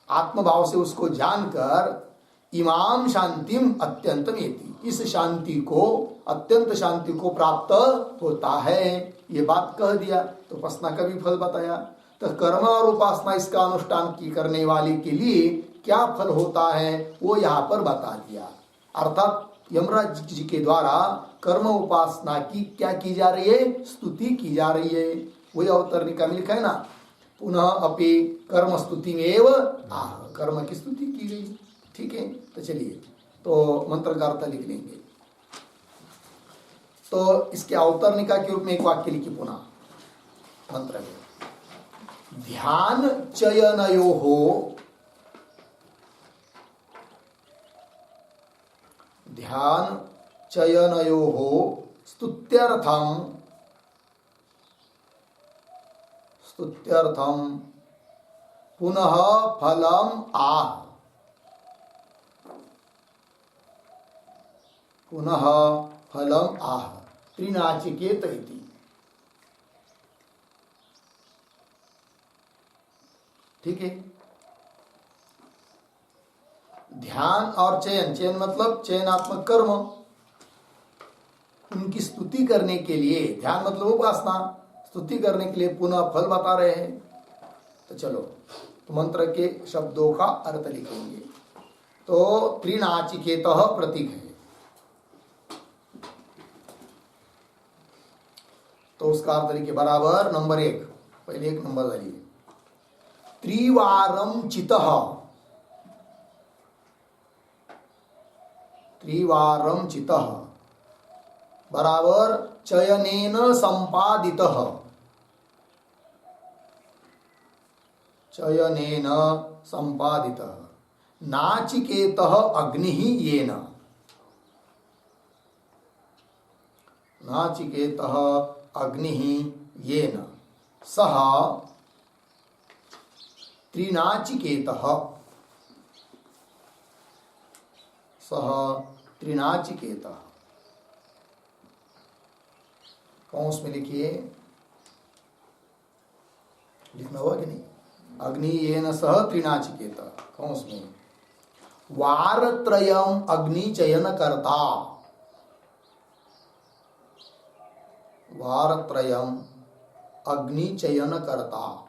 आत्मभाव से उसको जानकर, इमाम शांतिम अत्यंतमेति, इस शांति को, अत्यंत शांति को प्राप्त होता है। ये बात कह दिया। तो उपासना का भी फल बताया। तो कर्म और उपासना इसका अनुष्ठान की करने वाले के लिए क्या फल होता है वो यहाँ पर बता दिया। अर्थात यमराज जी के द्वारा कर्म उपासना की क्या की जा रही है, स्तुति की जा रही है। वही अवतरणिका में लिखा है ना, पुनः अपि कर्म स्तुति में आह, कर्म की स्तुति की गई। ठीक है, तो चलिए तो मंत्र का अर्थ लिख लेंगे। तो इसके अवतरणिका के रूप में एक वाक्य लिखिए पुनः मंत्र में, ध्यान चयनयो हो, ध्यान चयनयो हो स्तुत्यर्थम, स्तुत्यर्थम पुनः फलम आह, पुनः फलम आह त्रिनाचिकेत इति। ठीक है, ध्यान और चयन, चयन मतलब चयनात्मक कर्म, उनकी स्तुति करने के लिए, ध्यान मतलब उपासना, स्तुति करने के लिए पुनः फल बता रहे हैं। तो चलो तो मंत्र के शब्दों का अर्थ लिखेंगे। तो त्रिनाचिकेत प्रतीक है, तो उसका अर्थ लिखिए बराबर नंबर 1, पहले 1 नंबर डालिए, त्रिवारम चितः, त्रिवारम चितः बराबर चयनेन संपादितः, चयनेन संपादितः, नाचिकेतः अग्निः येन, नाचिकेतः अग्निः येन सः त्रिनाचिकेतः, सः त्रिनाचिकेतः। कौंस में लिखिए, लिखना हुआ कि नहीं, अग्नि येन सह त्रिनाचिकेतः, कौंस में वारत्रयम् अग्नि चयन करता, वारत्रयम् अग्नि चयन करता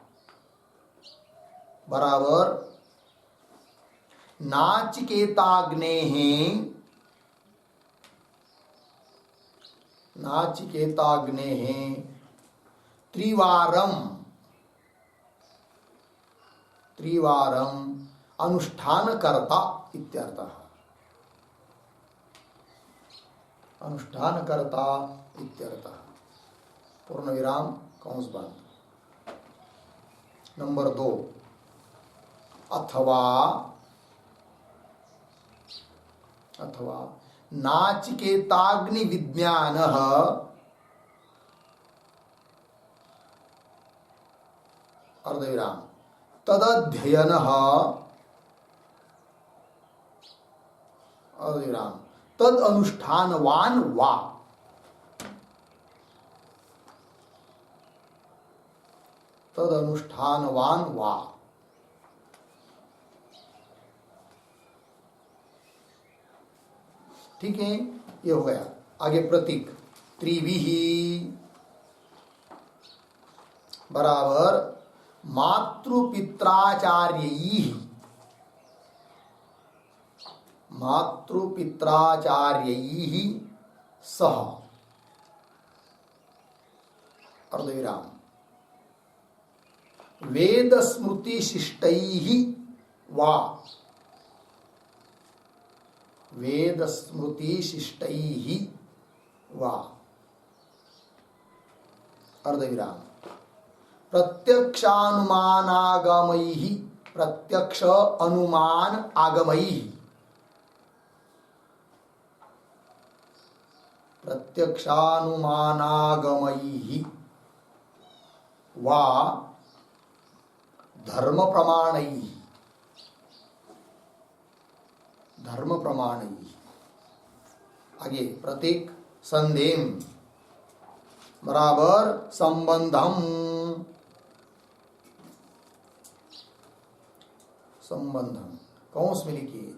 बराबर नाचिकेताग्नेः, नाचिकेताग्नेः त्रिवारम, त्रिवारम अनुष्ठान करता इत्यर्थः, अनुष्ठान करता इत्यर्थः। पूर्ण विराम कौंस बंद। नंबर 2, अथवा, अथवा नाचिकेताग्नि विज्ञानः अर्धविराम तदध्ययनः, अर्धविराम तद अनुष्ठानवान वा, तद अनुष्ठानवान वा। ठीक है, ये हो गया। आगे प्रतीक, त्रिविही बराबर मातृपित्राचार्यैः, मातृपित्राचार्यैः सह अर्धविराम वेद स्मृति शिष्टैः वा, वेद स्मृति शिष्टैः वा अर्धविराम प्रत्यक्षानुमानागमैः, प्रत्यक्ष अनुमान आगमैः, प्रत्यक्षानुमानागमैः वा धर्म प्रमाणैः, धर्म प्रमाणैः। आगे प्रतीक संदेम बराबर संबंधम, संबंधम कौंस में लिखिए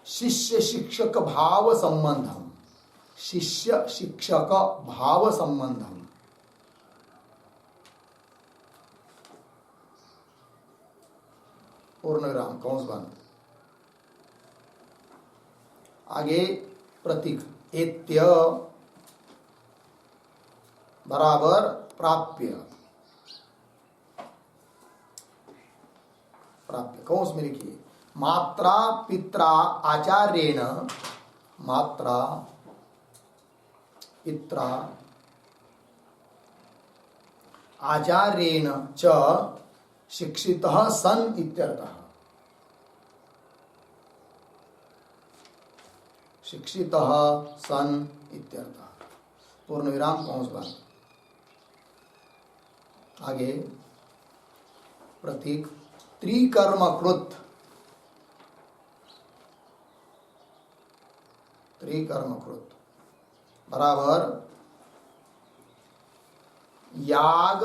शिष्य शिक्षक भाव संबंधम, शिष्य शिक्षक भाव संबंधम। पूर्ण विराम कौंस बंद। आगे प्रतीक एत्य बराबर प्राप्य, प्राप्य कौंस में लिखिए मात्रा पित्रा आचार्येण, मात्रा पित्रा आचार्येण च शिक्षितः सन इत्यर्थः, शिक्षितः सन इत्यर्थः, पूर्ण विराम कौंस बंद। आगे प्रतीक त्रिकर्मकृत, त्रिकर्मकृत बराबर याग,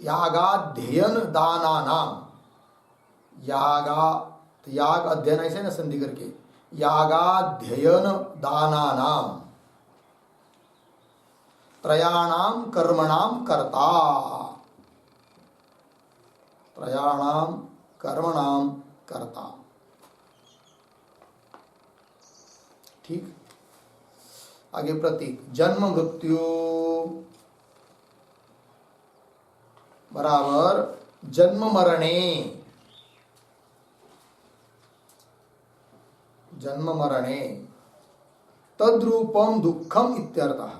यागाध्ययन दानानाम, यागा याग अध्ययन ऐसे ना संधि करके, यागाध्ययन दानानाम त्रयाणाम कर्मणाम कर्ता, त्रयाणाम कर्मणाम कर्ता। ठीक, आगे प्रतीक जन्म मृत्यु बराबर जन्म मरणे, जन्म मरणे तद्रूपम दुखम इत्यर्थः,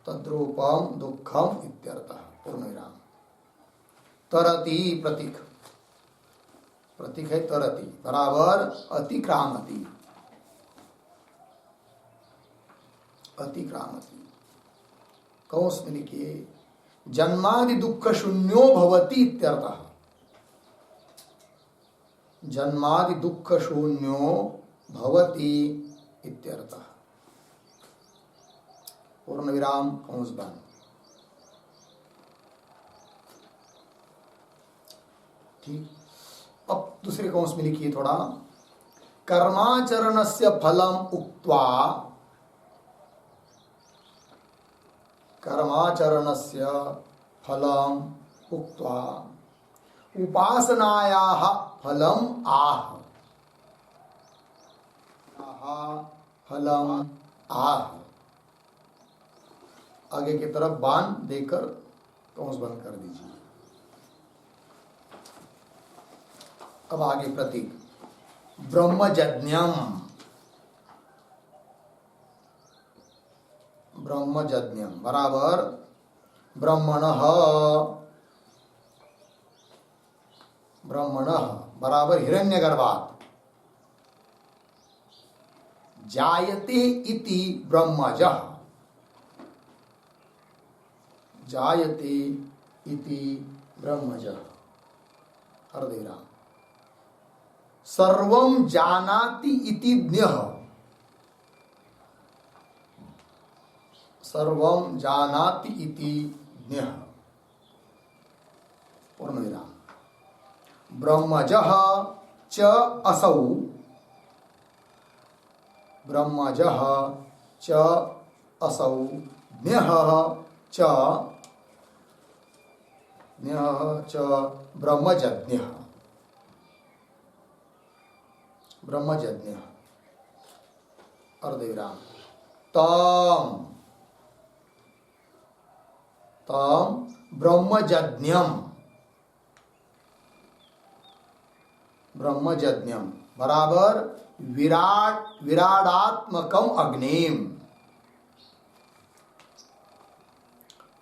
तद्रूपम दुखम इत्यर्थः, पूर्ण विराम। तरति प्रतीक, प्रतीक है तरति बराबर अतिक्रामति, अतिक्रामति कौंस में लिखिए जन्मादि दुख शून्यो भवति इत्यर्थः, जन्मादि दुख शून्यो भवति इत्यर्थः, पूर्ण विराम कौंस बंद। ठीक, अब दूसरे कौंस में लिखिए थोड़ा कर्माचरणस्य फलम उक्त्वा, कर्माचरणस्य फलम उक्त्वा उपासनायाः फलम आह, फलम आह, आगे की तरफ बाण देकर कौंस बंद कर दीजिए। अब आगे प्रतीक ब्रह्मजज्ञम, ब्रह्मजज्ञम बराबर ब्रह्मणः, ब्रह्मणः बराबर हिरण्यगर्भात् जायते इति ब्रह्मजः, जायते इति ब्रह्मजः, अर्धेरा सर्वं जानाति इति ज्ञः, सर्वं जानाति इति ज्ञः, पूर्ण विराम। ब्रह्मजः च असौ, ब्रह्मजः च असौ ज्ञः च, ज्ञः च ब्रह्मजज्ञः, ब्रह्मजज्ञः अर्धविराम। तम, तम ब्रह्मजज्ञम, ब्रह्मजज्ञम बराबर विराट, विराडात्मकम अग्निम,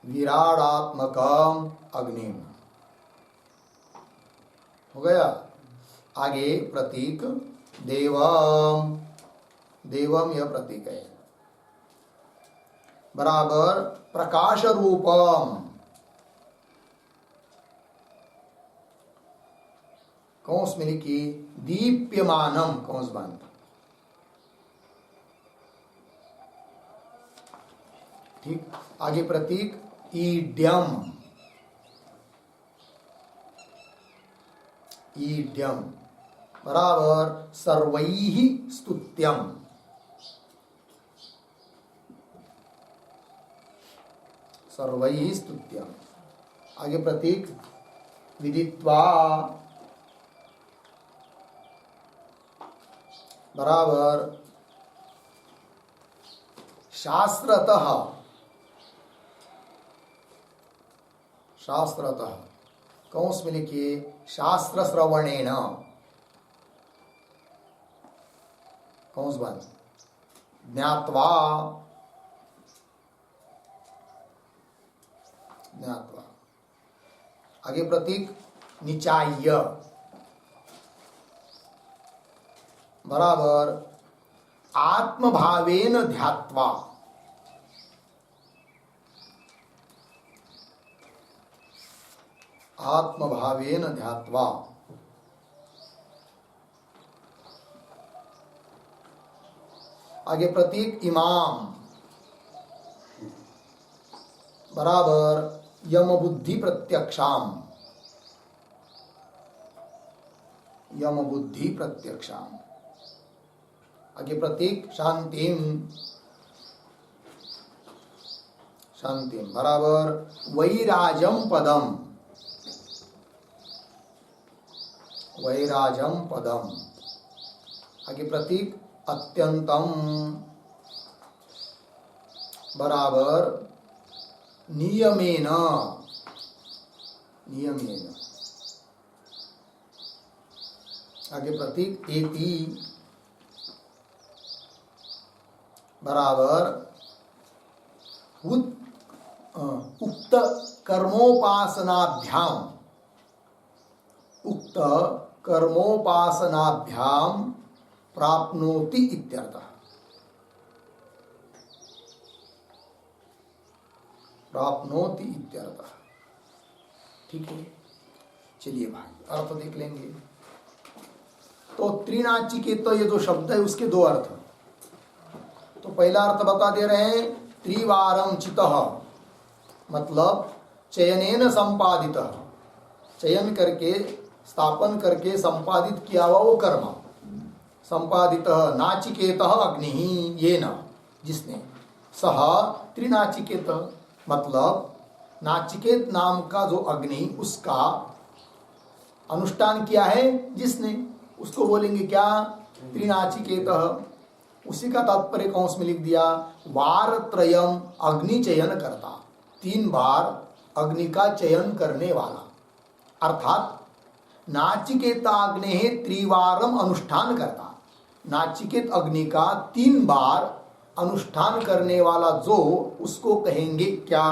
विराडात्मकम अग्निम हो गया। आगे प्रतीक देवम, देवम यह प्रतीक है बराबर प्रकाश रूपम, कौंस में लिखी दीप्यमानम, कौंस बंद। ठीक, आगे प्रतीक ईड्यम, ईड्यम बराबर सर्वैः स्तुत्यम, सर्वैः स्तुत्यम। आगे प्रतीक विदित्वा, बराबर शास्त्रतः कौंस में लिखिए शास्त्र श्रवणेन, कौंस बंद, ज्ञात्वा आगे प्रतीक निचाय्य बराबर आत्मभावेन ध्यात्वा, आत्मभावेन ध्यात्वा आगे प्रतीक इमाम बराबर यम बुद्धि प्रत्यक्षाम, यम बुद्धि प्रत्यक्षाम आगे प्रतीक शांतिम, शांतिम बराबर वैराजम पदम, वैराजम पदम आगे प्रतीक अत्यंतम बराबर नियमेन, नियमेन आगे प्रतीक एति बराबर उक्त कर्मोपासनाभ्याम, उक्त कर्मोपासनाभ्याम प्राप्नोति इत्यर्थः, प्राप्नोति इत्यर्थः। ठीक है, चलिए भाई अर्थ देख लेंगे। तो त्रिनाचिकेत ये जो शब्द है उसके दो अर्थ। तो पहला अर्थ बता दे रहे हैं त्रिवारम चितः, मतलब चयनेन संपादितः, चयन करके स्थापन करके संपादित किया हुआ वो कर्म, संपादितः नाचिकेतः अग्नि ये न, जिसने, सह त्रिनाचिकेत मतलब नाचिकेत नाम का जो अग्नि उसका अनुष्ठान किया है जिसने, उसको बोलेंगे क्या, त्रिनाचिकेतः। उसी का तात्पर्य कौंस में लिख दिया वार त्रयम अग्नि चयन करता, 3 बार अग्नि का चयन करने वाला, अर्थात नाचिकेताग्ने त्रिवारम अनुष्ठान करता, नाचिकेत अग्नि का 3 बार अनुष्ठान करने वाला जो, उसको कहेंगे क्या,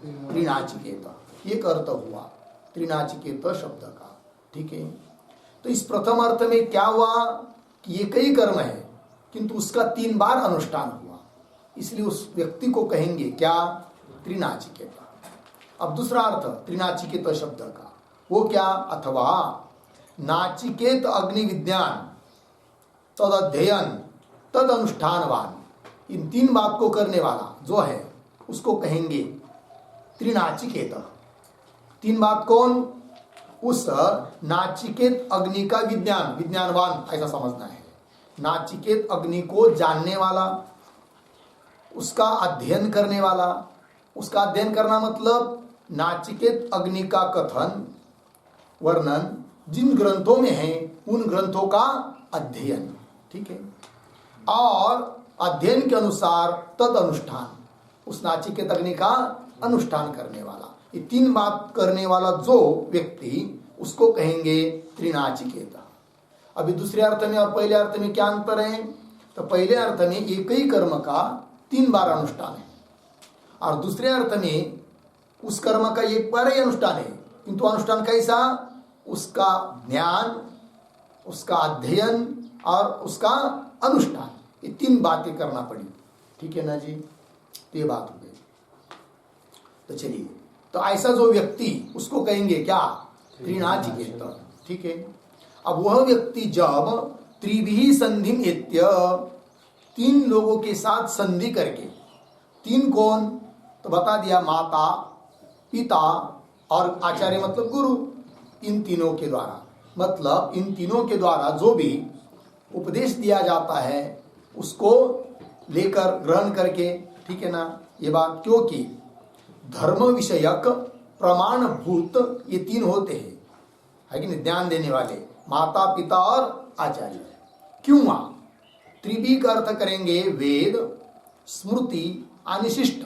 त्रिनाचिकेत। ये अर्थ हुआ त्रिनाचिकेत शब्द का। ठीक है, तो इस प्रथम अर्थ में क्या हुआ कि ये कई कर्म है किंतु उसका 3 बार अनुष्ठान हुआ, इसलिए उस व्यक्ति को कहेंगे क्या, त्रिनाचिकेत। अब दूसरा अर्थ त्रिनाचिकेत शब्द का वो क्या, अथवा नाचिकेत अग्नि विज्ञान तद अध्ययन तद अनुष्ठानवान, इन 3 बात को करने वाला जो है उसको कहेंगे त्रिनाचिकेत। 3 बात कौन, उस नाचिकेत अग्नि का विज्ञान, विज्ञानवान ऐसा समझना है, नाचिकेत अग्नि को जानने वाला, उसका अध्ययन करने वाला। उसका अध्ययन करना मतलब नाचिकेत अग्नि का कथन वर्णन जिन ग्रंथों में है उन ग्रंथों का अध्ययन। ठीक है, और अध्ययन के अनुसार तद अनुष्ठान, उस नाचिकेत अग्नि का अनुष्ठान करने वाला। ये 3 बात करने वाला जो व्यक्ति उसको कहेंगे त्रिनाचिकेत। अभी दूसरे अर्थ में और पहले अर्थ में क्या अंतर है, तो पहले अर्थ में एक ही कर्म का 3 बार अनुष्ठान है और दूसरे अर्थ में उस कर्म का 1 बार ही अनुष्ठान है, किंतु अनुष्ठान कैसा, उसका ज्ञान, उसका अध्ययन और उसका अनुष्ठान, ये 3 बातें करना पड़ी। ठीक है ना जी, तो ये बात हो गई। तो चलिए, तो ऐसा जो व्यक्ति उसको कहेंगे क्या, त्रिनाचिकेत। ठीक है, अब वह व्यक्ति जब त्रिभिः संधिम एत्य, 3 लोगों के साथ संधि करके, 3 कौन, तो बता दिया माता पिता और आचार्य मतलब गुरु, इन तीनों के द्वारा, मतलब इन तीनों के द्वारा जो भी उपदेश दिया जाता है उसको लेकर ग्रहण करके। ठीक है ना ये बात, क्योंकि धर्म विषयक प्रमाणभूत ये 3 होते हैं, है कि नहीं, ध्यान देने वाले माता पिता और आचार्य। क्यों, त्रिवी का अर्थ करेंगे वेद, स्मृति आणि शिष्ट।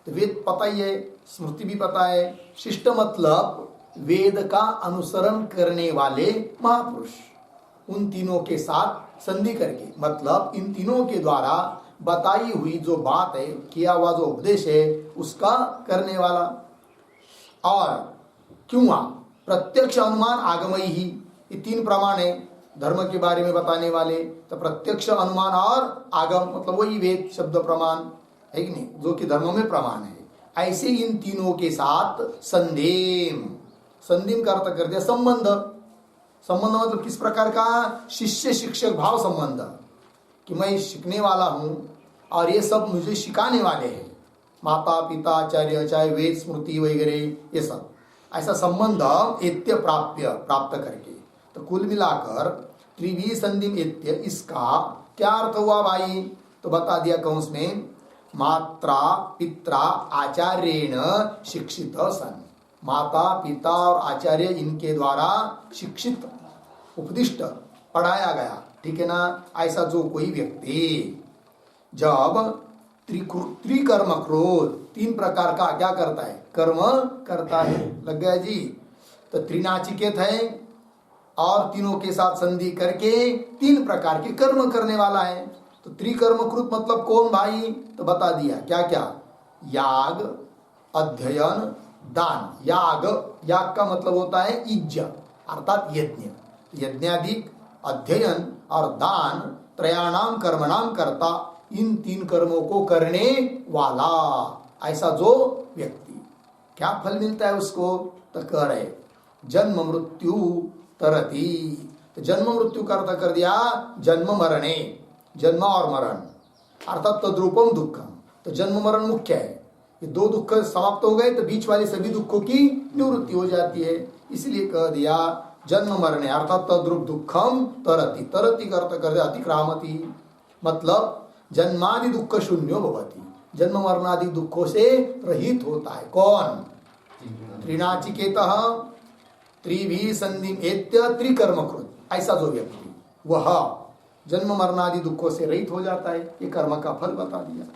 तो वेद पता ही है, स्मृति भी पता है, शिष्ट मतलब वेद का अनुसरण करने वाले महापुरुष। उन तीनों के साथ संधि करके, मतलब इन तीनों के द्वारा बताई हुई जो बात है, किया हुआ जो उपदेश है, उसका करने वाला। और क्यों प्रत्यक्ष अनुमान आगमयी ही, ये तीन प्रमाण है धर्म के बारे में बताने वाले। तो प्रत्यक्ष अनुमान और आगम मतलब वही वेद शब्द प्रमाण है कि नहीं, जो कि धर्म में प्रमाण है। ऐसे इन तीनों के साथ संधेम, संधिम का अर्थ कर दिया संबंध। संबंध मतलब किस प्रकार का, शिष्य शिक्षक भाव संबंध, कि मैं सीखने वाला हूं और ये सब मुझे सिखाने वाले हैं, माता पिता आचार्य, चाहे वेद स्मृति वगैरह ये सब, ऐसा संबंध एत्य प्राप्त करके। तो कुल मिलाकर त्रिवी संधिम एत्य, इसका क्या अर्थ हुआ भाई? तो बता दिया कंस में, मात्रा पित्रा आचार्येण शिक्षित सन। माता पिता और आचार्य इनके द्वारा शिक्षित, उपदिष्ट, पढ़ाया गया, ठीक है ना। ऐसा जो कोई व्यक्ति जब त्रिकर्म क्रोध, तीन प्रकार का क्या करता है, कर्म करता है, लग गया जी। तो त्रिनाचिकेत है और तीनों के साथ संधि करके तीन प्रकार के कर्म करने वाला है। तो त्रिकर्मकृत मतलब कौन भाई? तो बता दिया क्या क्या, याग, अध्ययन, दान। याग, याग का मतलब होता है यज्ञ अर्थात यज्ञ, यज्ञाधिक, अध्ययन और दान, त्रयाणाम कर्मणाम कर्ता, इन तीन कर्मों को करने वाला ऐसा जो व्यक्ति, क्या फल मिलता है उसको? तो कह रहे जन्म मृत्यु तरती। तो जन्म मृत्यु का अर्थ कर दिया जन्म मरणे, जन्म और मरण अर्थात तद्रूपम दुखम। तो जन्म मरण मुख्य है, ये दो दुख समाप्त हो गए तो बीच वाले सभी दुखों की निवृत्ति हो जाती है। इसलिए कह दिया जन्म मरणे अर्थात तद्रूप दुखम तरति। तरति का अर्थ कर दिया अतिक्रामति, मतलब जन्मादि दुख शून्यो भवति, जन्म मरणादि दुखों से रहित होता है। कौन? त्रिनाचिकेतः त्रिभी संधिम एत्य त्रिकर्मकृत, ऐसा जो व्यक्ति वह जन्म मरणादि दुखों से रहित हो जाता है। ये कर्म का फल बता दिया।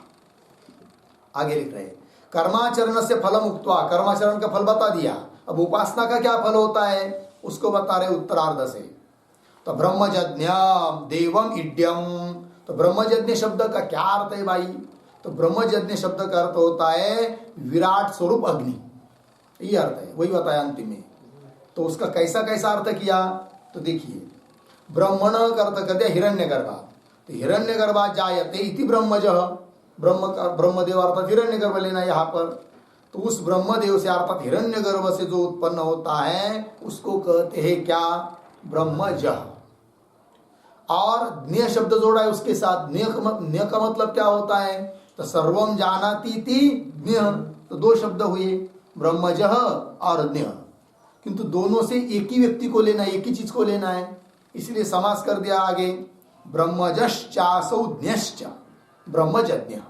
आगे लिख रहे कर्माचरण से फलम उक्त्वा, कर्माचरण का फल बता दिया। अब उपासना का क्या फल होता है उसको बता रहे उत्तरार्ध से। तो ब्रह्मजज्ञ देवम इड्यम। तो ब्रह्मजज्ञ शब्द का क्या अर्थ है भाई? तो ब्रह्मजज्ञ शब्द का अर्थ होता है विराट स्वरूप अग्नि, ये अर्थ है, वही बताया अंतिम में। तो उसका कैसा कैसा अर्थ किया? तो देखिए, ब्रह्मण का अर्थ कर दिया हिरण्यगर्भा। तो हिरण्यगर्भा जायते इति ब्रह्मज, ब्रह्म का ब्रह्मदेव अर्थात हिरण्यगर्भ लेना यहाँ पर। तो उस ब्रह्मदेव से अर्थात हिरण्यगर्भ से जो उत्पन्न होता है उसको कहते हैं क्या? ब्रह्मज। और ज्ञ शब्द जोड़ा है उसके साथ। ज्ञ का मतलब क्या होता है? तो सर्वम जानाति इति ज्ञ। तो दो शब्द हुए, ब्रह्मज और ज्ञ, किंतु दोनों से एक ही व्यक्ति को लेना है, एक ही चीज को लेना है, इसलिए समास कर दिया आगे ब्रह्मजश्चासौ ज्ञश्च, ब्रह्मजज्ञ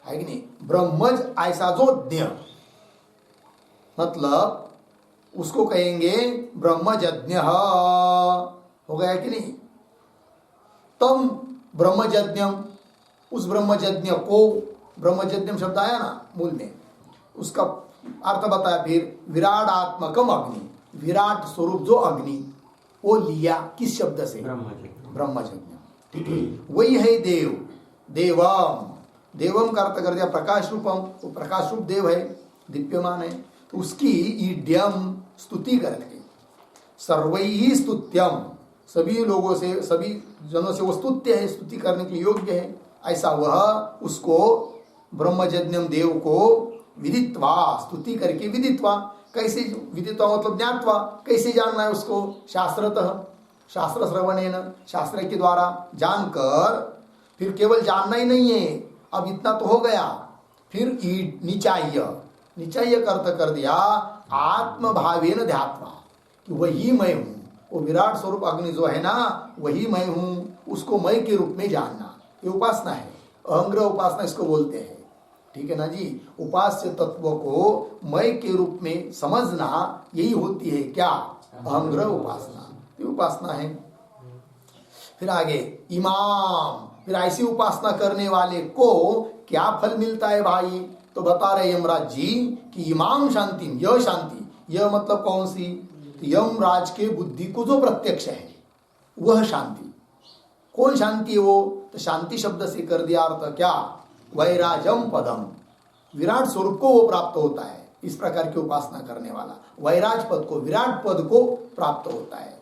है कि नहीं। ब्रह्मज ऐसा जो ज्ञ, मतलब उसको कहेंगे ब्रह्मजज्ञ, हो गया कि नहीं। तम ब्रह्मजज्ञम, उस ब्रह्मजज्ञ को, ब्रह्मजज्ञम शब्द आया ना मूल में, उसका अर्थ बताया फिर विराट आत्मकम अग्नि, विराट स्वरूप जो अग्नि, वो लिया किस शब्द से? ब्रह्मजज्ञ। ठीक है, वही है देव। देवम, देवम का अर्थ कर दिया प्रकाश रूपम, वो प्रकाश रूप देव है, दीप्यमान है। तो उसकी ईड्यम स्तुति करके, सर्वैहि स्तुत्यम, सभी लोगों से, सभी जनों से वो स्तुत्य है, स्तुति करने के योग्य है। ऐसा वह उसको ब्रह्मजज्ञम देव को विदित्वा, स्तुति करके विदित्वा, कैसे विदित्वा मतलब ज्ञात्वा, कैसे जानना है उसको? शास्त्रतः, शास्त्र श्रवणेन, शास्त्र के द्वारा जानकर। फिर केवल जानना ही नहीं है, अब इतना तो हो गया, फिर निचाय्य, निचाय्य का अर्थ कर दिया आत्मभावेन ध्यात्वा, कि वही मैं हूँ, वो विराट स्वरूप अग्नि जो है ना वही मैं हूँ, उसको मैं के रूप में जानना, ये उपासना है। अहंग्रह उपासना इसको बोलते हैं, ठीक है ना जी। उपास्य तत्व को मैं के रूप में समझना, यही होती है क्या? अहंग्रह उपासना, ये उपासना है। फिर आगे इमाम, फिर ऐसी उपासना करने वाले को क्या फल मिलता है भाई? तो बता रहे यमराज जी कि इमाम शांति, यह शांति, यह मतलब कौन सी? तो यमराज के बुद्धि को जो प्रत्यक्ष है वह शांति। कौन शांति है वो? तो शांति शब्द से कर दिया अर्थ क्या? वैराजम पदम, विराट स्वरूप को वो प्राप्त होता है। इस प्रकार की उपासना करने वाला वैराज पद को, विराट पद को प्राप्त होता है।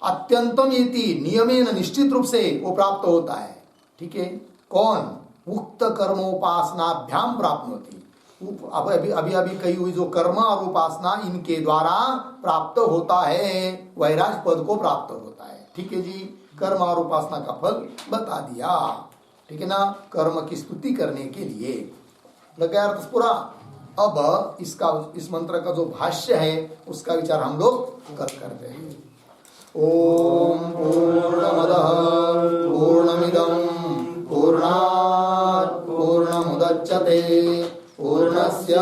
अत्यंतम इति नियमेन, निश्चित रूप से वो प्राप्त होता है। ठीक है, कौन? उक्त कर्मोपासनाभ्याम प्राप्त होती। अब अभी कही हुई जो कर्म और उपासना, इनके द्वारा प्राप्त होता है, वैराज पद को प्राप्त होता है। ठीक है जी, कर्म और उपासना का फल बता दिया। ठीक है ना, कर्म की स्तुति करने के लिए लगा अर्थ पूरा। अब इस मंत्र का जो भाष्य है उसका विचार हम लोग करते हैं। ओम पूर्णमदः पूर्णमिदं पूर्णात् पूर्णमुदच्यते पूर्णस्य